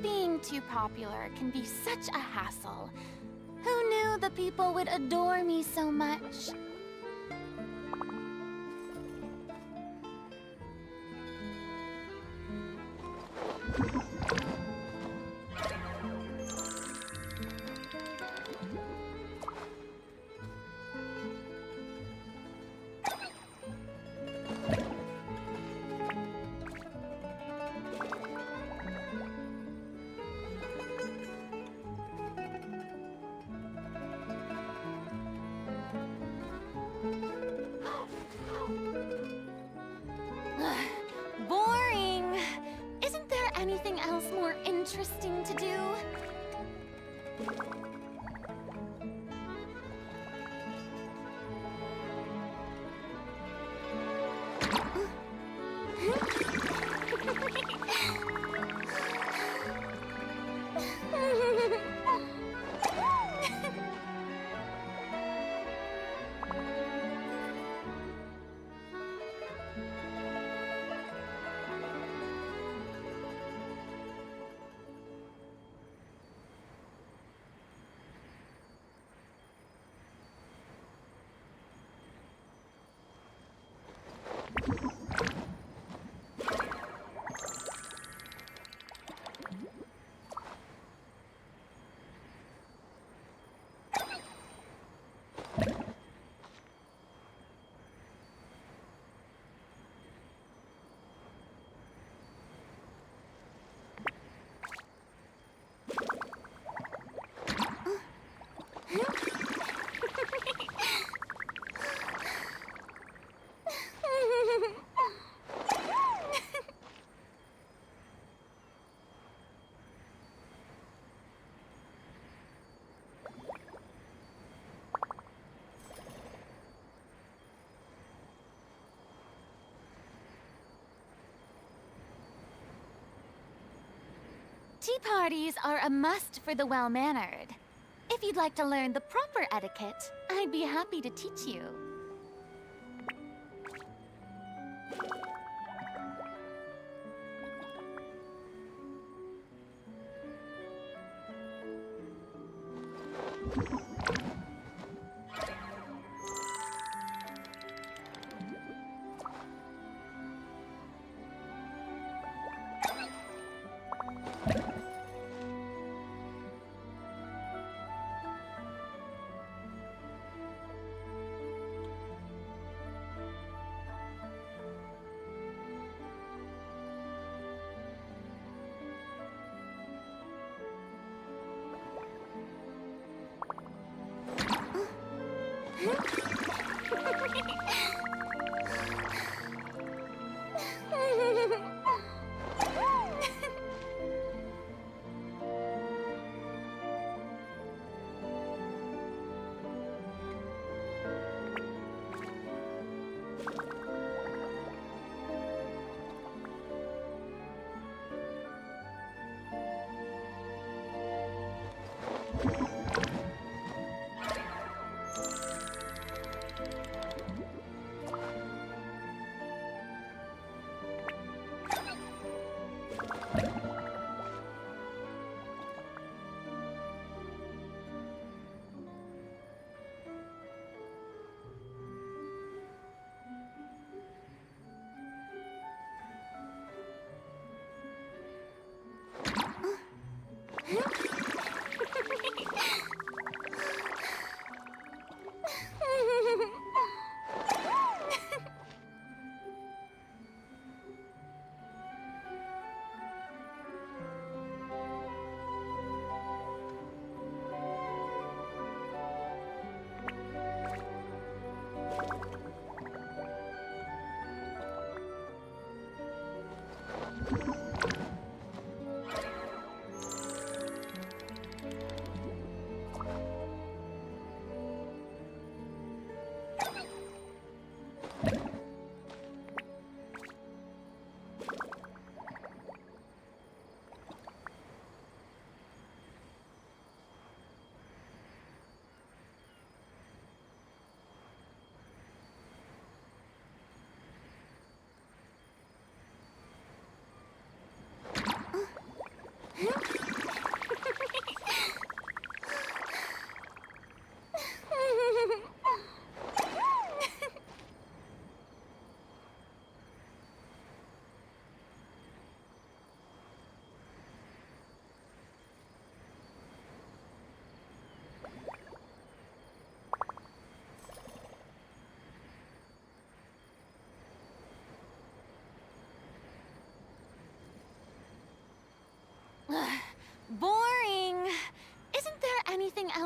Being too popular can be such a hassle. Who knew the people would adore me so much? Boring! Isn't there anything else more interesting to do? Tea parties are a must for the well-mannered. If you'd like to learn the proper etiquette, I'd be happy to teach you.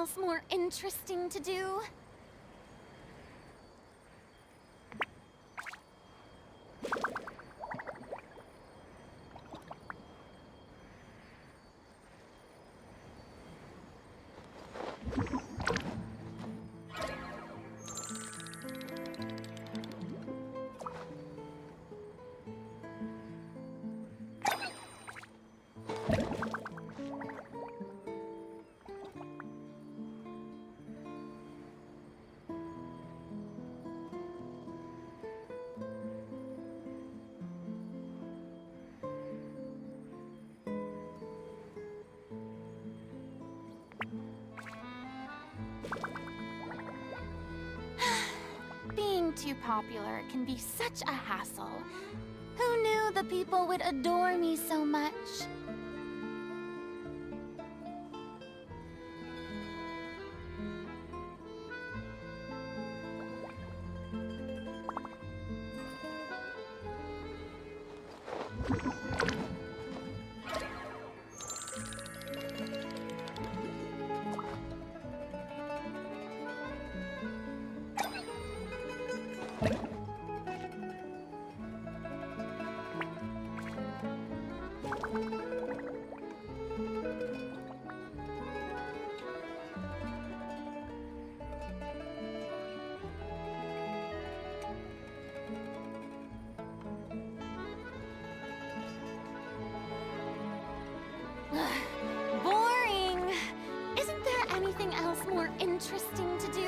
else more interesting to do? Being too popular can be such a hassle. Who knew the people would adore me so much? Boring! Isn't there anything else more interesting to do?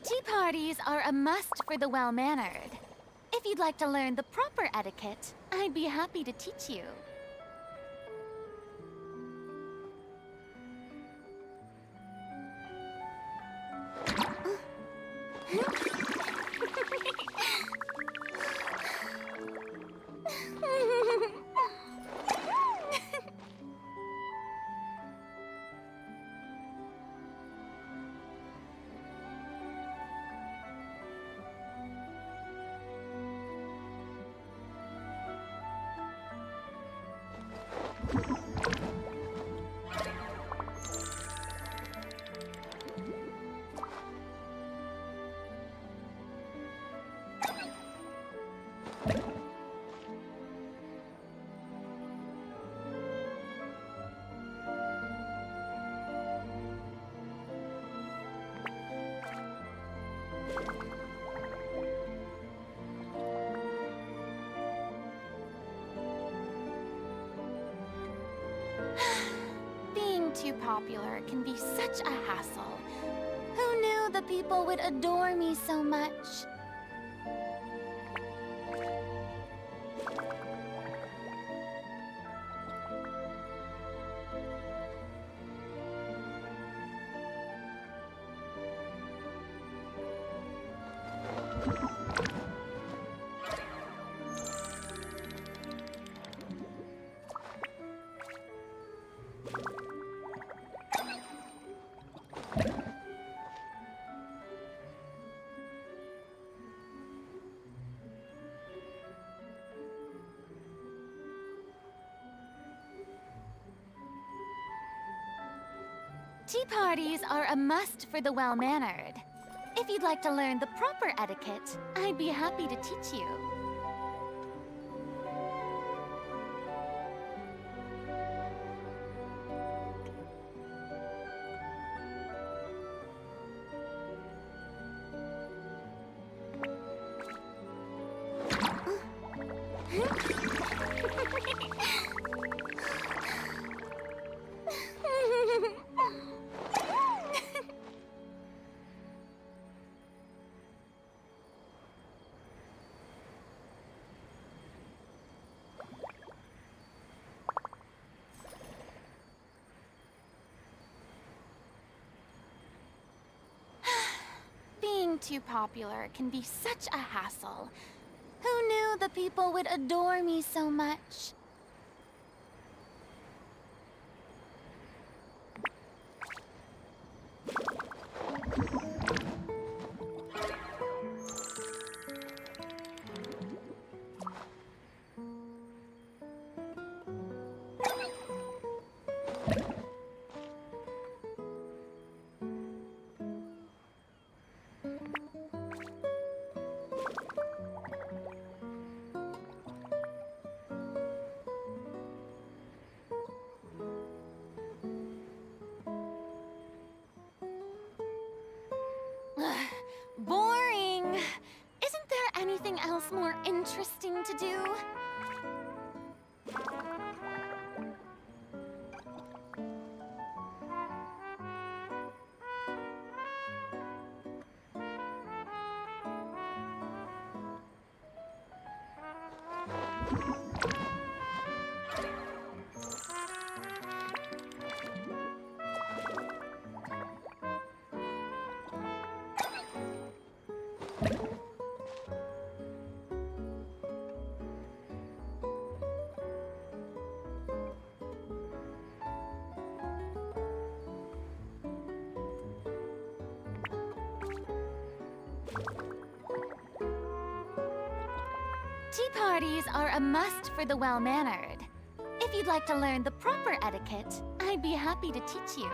Tea parties are a must for the well-mannered. If you'd like to learn the proper etiquette, I'd be happy to teach you. Being too popular can be such a hassle. Who knew the people would adore me so much? Tea parties are a must for the well-mannered. If you'd like to learn the proper etiquette, I'd be happy to teach you. Being too popular can be such a hassle. Who knew the people would adore me so much? Boring. Isn't there anything else more interesting to do? Tea parties are a must for the well-mannered. If you'd like to learn the proper etiquette, I'd be happy to teach you.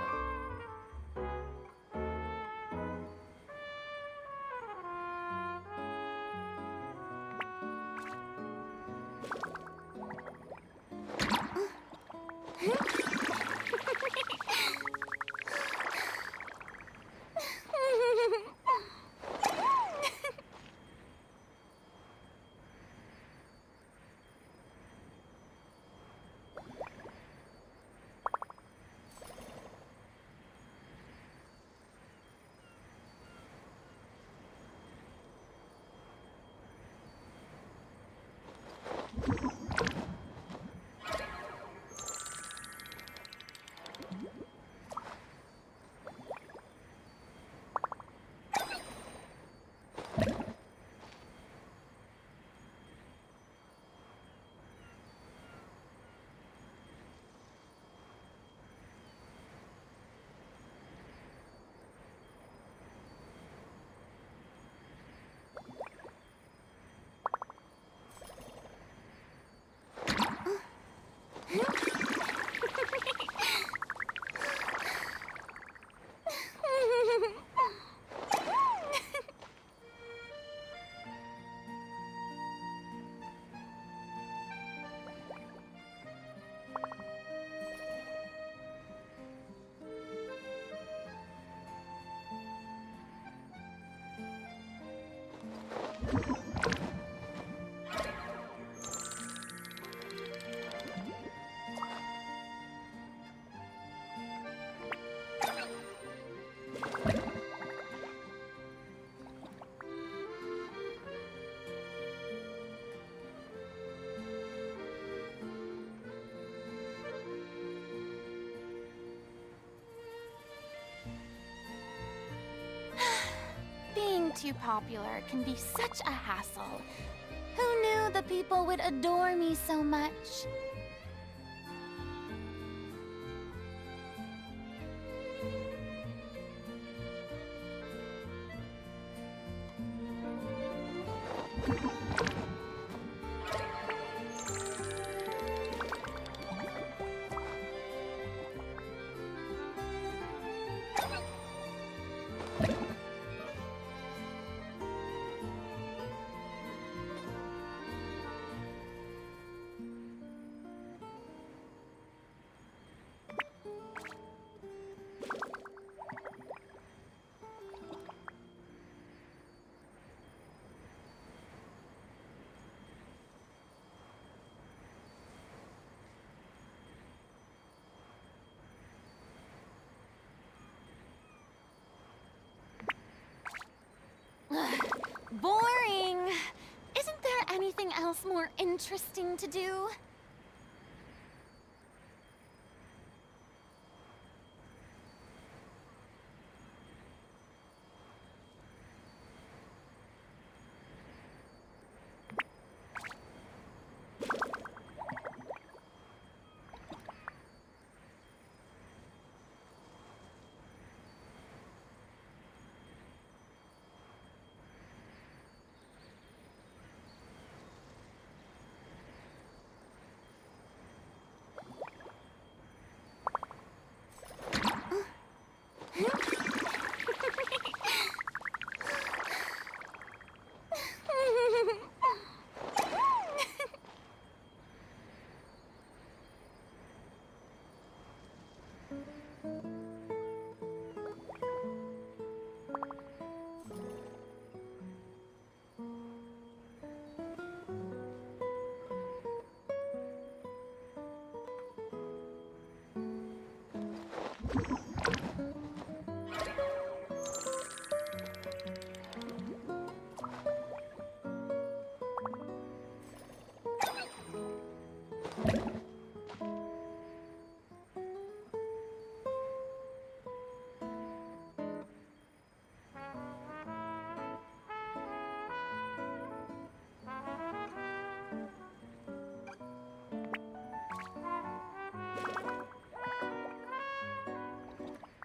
Being too popular can be such a hassle. Who knew the people would adore me so much? else more interesting to do?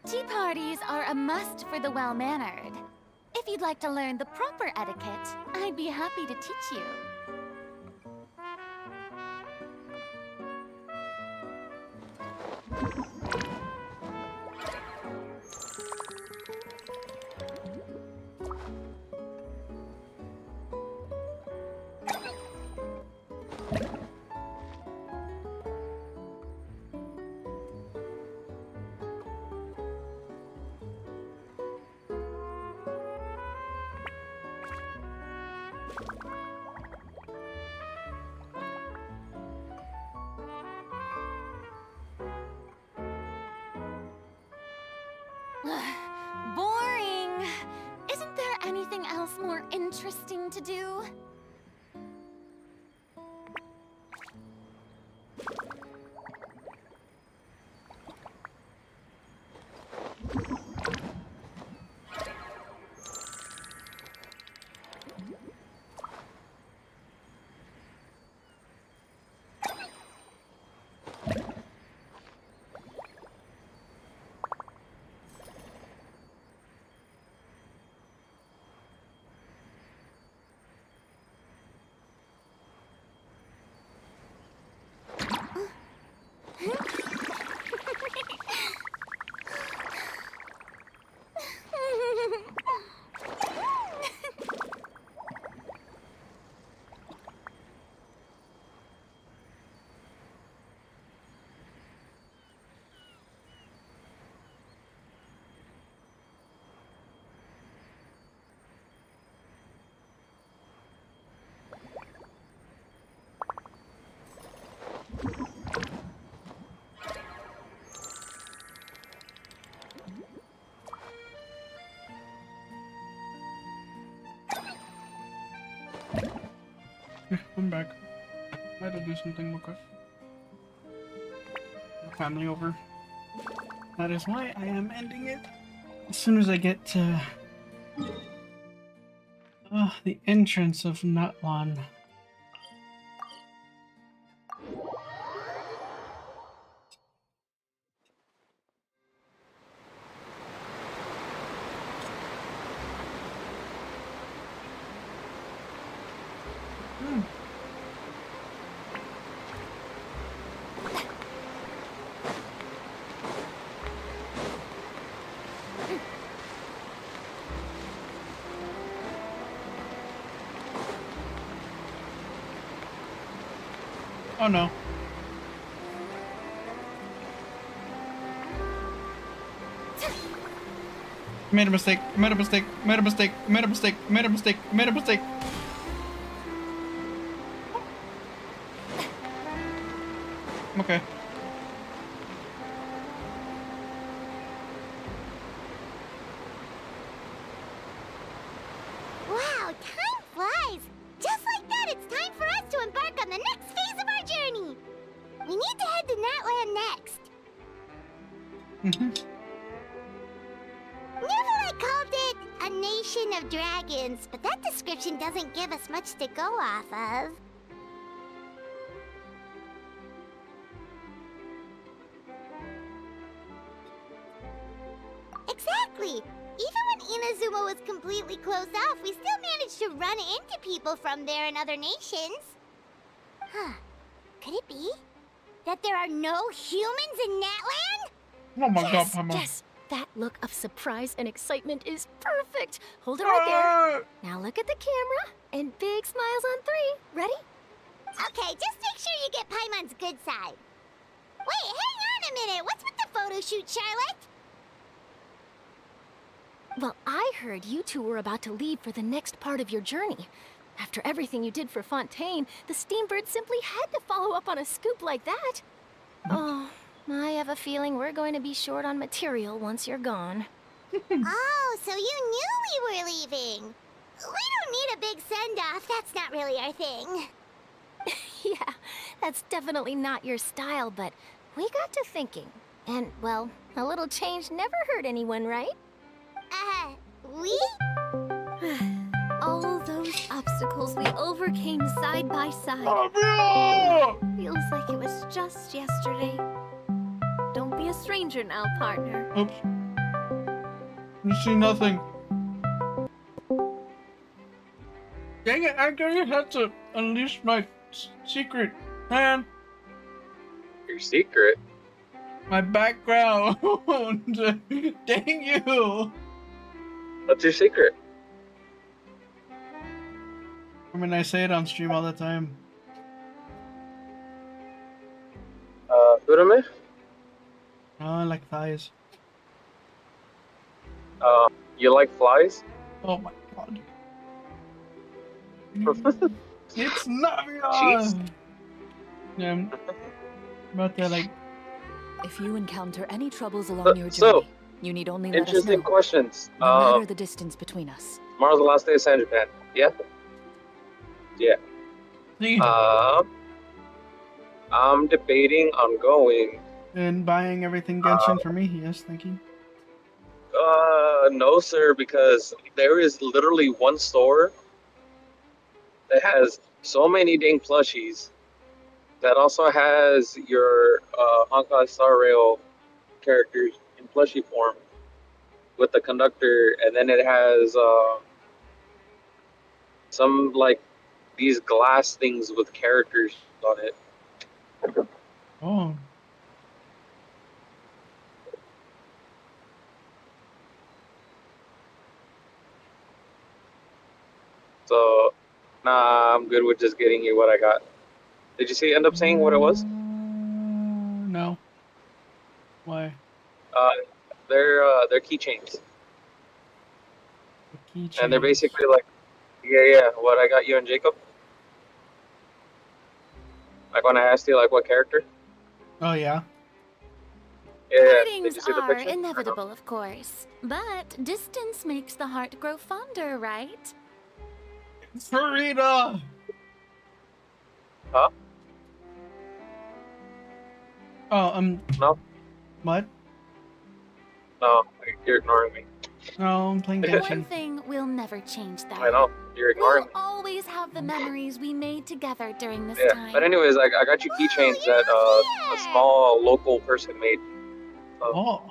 Tea parties are a must for the well-mannered. If you'd like to learn the proper etiquette, I'd be happy to teach you. Boring! Isn't there anything else more interesting to do? I'm back. I had to do something real quick. Family over. That is why I am ending it as soon as I get to the entrance of Nutlon. Oh no. Made a mistake, made a mistake, made a mistake, made a mistake, made a mistake, made a mistake. Okay. Wow, time flies! Just like that, it's time for us to the next phase of our journey. We need to head to Natland next. Neverlight called it a nation of dragons, but that description doesn't give us much to go off of. Exactly! Even when Inazuma was completely closed off, we still managed to run into people from there in other nations. Huh. Could it be that there are no humans in Natland? Oh my god, Yes, Pama. yes. That look of surprise and excitement is perfect. Hold it right there. Now look at the camera and big smiles on 3. Ready? Okay, just make sure you get Paimon's good side. Wait, hang on a minute. What's with the photo shoot, Charlotte? Well, I heard you two were about to leave for the next part of your journey. After everything you did for Fontaine, the Steambird simply had to follow up on a scoop like that. Oh, I have a feeling we're going to be short on material once you're gone. Oh, so you knew we were leaving. We don't need a big send-off. That's not really our thing. Yeah, that's definitely not your style, but we got to thinking. And, well, a little change never hurt anyone, right? We? All those obstacles we overcame side by side. Feels like it was just yesterday. Don't be a stranger now, partner. Oops. You see nothing. Dang it, I gonna have to unleash my secret, man. Your secret? My background. Dang you. What's your secret? I mean, I say it on stream all the time. Urame? Oh, I like thighs. You like flies? Oh my god. It's Navia! Jeez. Yeah, I'm about to like... If you encounter any troubles along your journey, So, you need only let us know. interesting questions. No matter the distance between us. Tomorrow's the last day of San Japan. Yeah? Yeah. See? I'm debating on going. And buying everything Genshin for me, yes, thank you. No, sir, because there is literally one store that has so many dang plushies that also has your Honkai Star Rail characters in plushie form with the conductor, and then it has some like these glass things with characters on it. Oh. So, nah, I'm good with just getting you what I got. Did you see? End up saying what it was? No. Why? They're keychains, Keychain. and they're basically like, yeah, what I got you and Jacob. Like when I asked you, like, what character? Oh yeah. Yeah. Did Partings you see the are picture? inevitable, of course. But distance makes the heart grow fonder, right? Farida! Huh? Oh, No. What? No, you're ignoring me. No, I'm playing One Genshin. thing will never change that. I know you're ignoring We'll always have the memories we made together during this me. Yeah, time. but anyways, I got you keychains that a small local person made. Oh.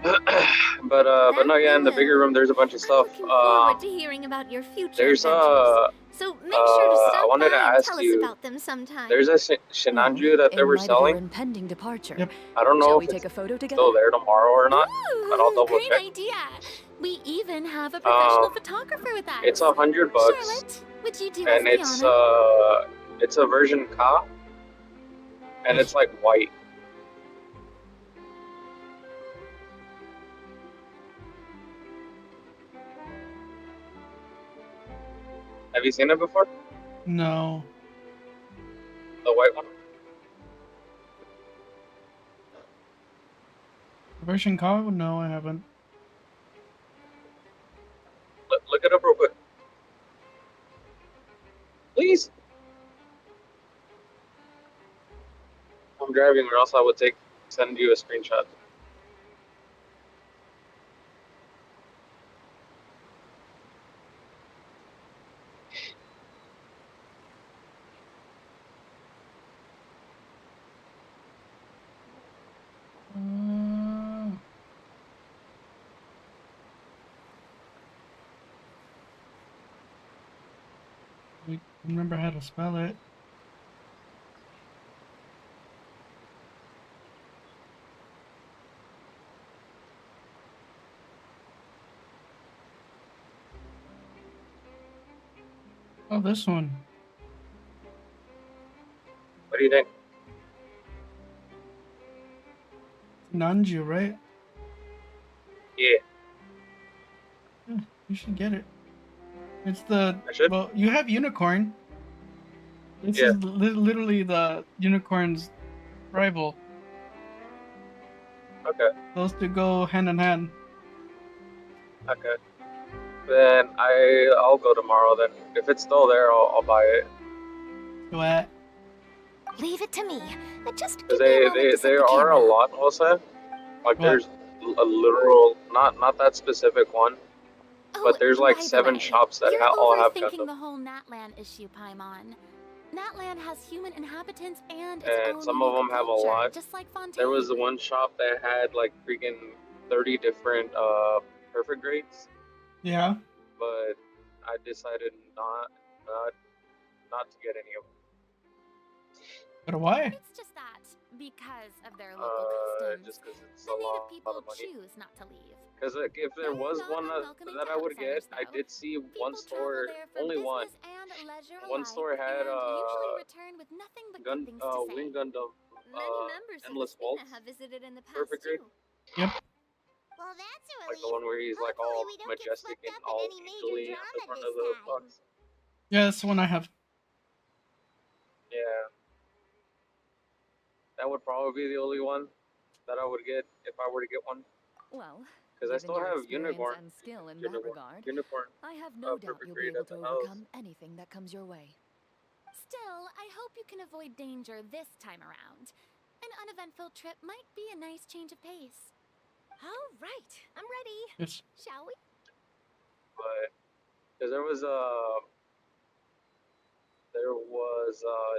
But no, yeah, in the bigger room there's a bunch of stuff. Looking forward to hearing about your future There's adventures. So make sure to I stop wanted by to and ask tell you, us about them sometime. there's a Shinanju that they In were light of your selling. impending departure. Yep. I don't know Shall if we it's take a photo together? still there tomorrow or not, but I'll double Great check. idea. We even have a professional photographer with us. It's $100, Charlotte, would you do and us the honor? it's a version Ka, and it's like white. Have you seen it before? No. The white one? Version code? No, I haven't. Look it up real quick. Please. I'm driving, or else I would send you a screenshot. I remember how to spell it. Oh, this one. What do you think? Nanju, right? Yeah. Yeah, you should get it. It's the I should? well, you have unicorn. This Yeah. is literally the unicorn's rival. Okay. Those two go hand in hand. Okay. Then I'll go tomorrow. Then if it's still there, I'll buy it. What? Leave it to me. Just Because give me a moment to set there the are a camera. lot, Jose. Like What? there's a literal, not that specific one, but there's like by the 7 way, shops that you're all have overthinking Gundam, the whole Natlan issue, Paimon. Natlan has human inhabitants and its and own some of unique them have a culture, lot. just like Fontaine. There was one shop that had like freaking 30 different perfect grades, Yeah. but I decided not to get any of them. But why? It's just that, because of their local customs, Just because it's the a native lot people of money. choose not to leave. Because if there was not one unwelcoming that to I would get, outsiders, I though. did see one People store, travel there for only one. business and leisure One alike, store had and usually return with nothing but good things to say. Wing Gundam, Many members of the Endless Spina Waltz, have visited in the past perfect grade. too. Yep. Well, that's a Like relief. the one where he's like all Hopefully we don't get majestic swept and up in all any major angely in drama front this of the time. box. Yeah, that's the one I have. Yeah. That would probably be the only one that I would get if I were to get one. Well, Because I given still your have experience Unicorn. and skill in that regard, Unicorn I have no doubt perfect you'll be grade able at the to house. overcome anything that comes your way. Still, I hope you can avoid danger this time around. An uneventful trip might be a nice change of pace. All right, I'm ready. Yes. Shall we? But because there was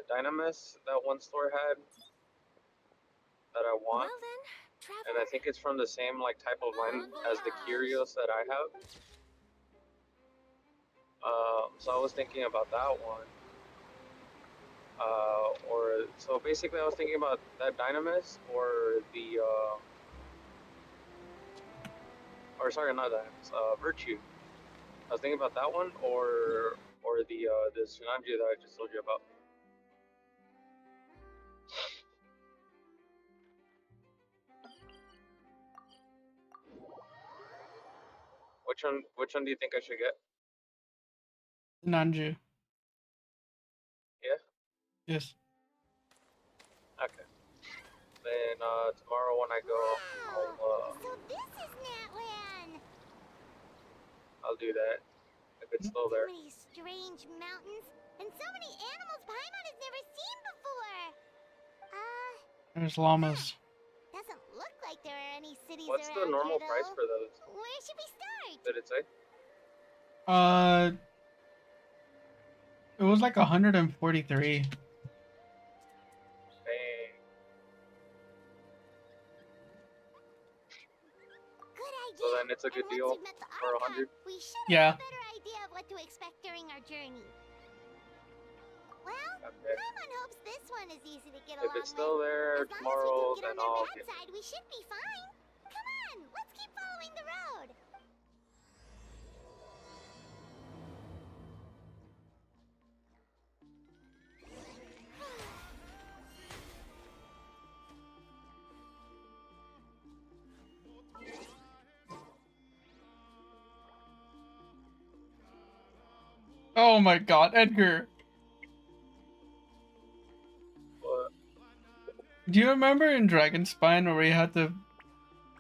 Dynamis that one store had that I want, Well then, and I think it's from the same like type of line as the Curios that I have. So I was thinking about that one. Or so basically I was thinking about that Dynamis or the or sorry, not Dynamis, Virtue. I was thinking about that one or the Tsunanji that I just told you about. Which one do you think I should get? Nanju. Yeah? Yes. Okay. Then tomorrow when I go, So this is Natlan. I'll do that if it's still So there. many strange mountains and so many animals Paimon has never seen before. There's llamas. Doesn't look like there are any cities What's the around normal here, price though. for those? Where should we start? Did it say? It was like 143. Dang. Good idea. So then it's a good And deal once we've met the for archon, 100. we should Yeah. have a better idea of what to expect during our journey. Well, Okay. Paimon hopes this one is easy to get If along it's still with. there As long tomorrow, as we then can get on I'll their get bad side, we should be fine. Come on, let's keep following the road. Oh my god, Edgar. What? Do you remember in Dragon Spine where we had to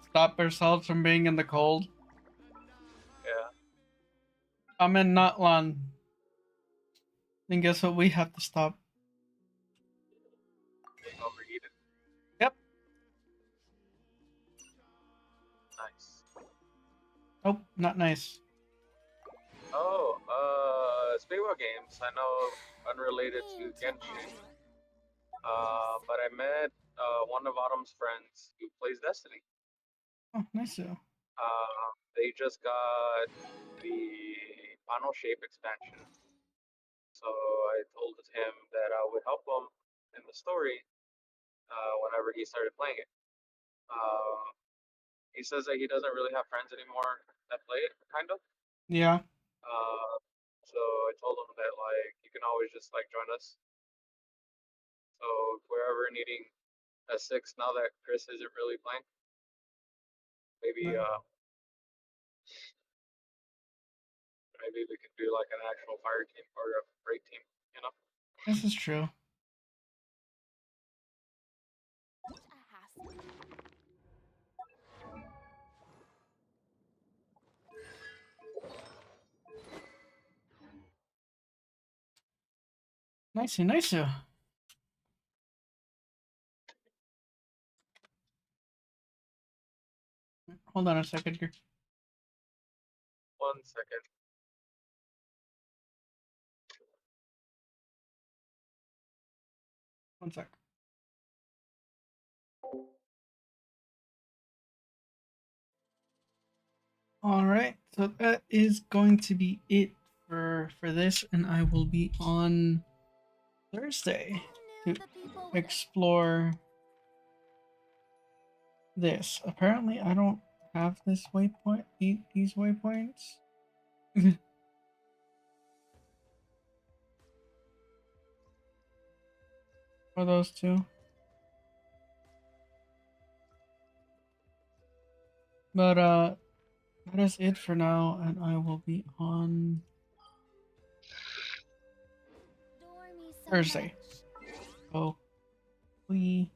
stop ourselves from being in the cold? Yeah. I'm in Natlan. And guess what we have to stop? Being overheated. nice. Oh, not nice. Oh, speaking of games, I know unrelated to Genshin, but I met one of Autumn's friends who plays Destiny. Oh, nice. So. They just got the final shape expansion. So I told him that I would help him in the story whenever he started playing it. He says that he doesn't really have friends anymore that play it, kind of. Yeah. So I told him that like you can always just like join us. So if we're ever needing a six now that Chris isn't really playing, maybe maybe we could do like an actual fire team or a raid team, you know? This is true. Nice, nice. Hold on a second here. 1 second. One sec. All right, so that is going to be it for this, and I will be on Thursday to explore this. Apparently, I don't have this waypoint. These waypoints. For those two. But that is it for now, and I will be on Thursday. So we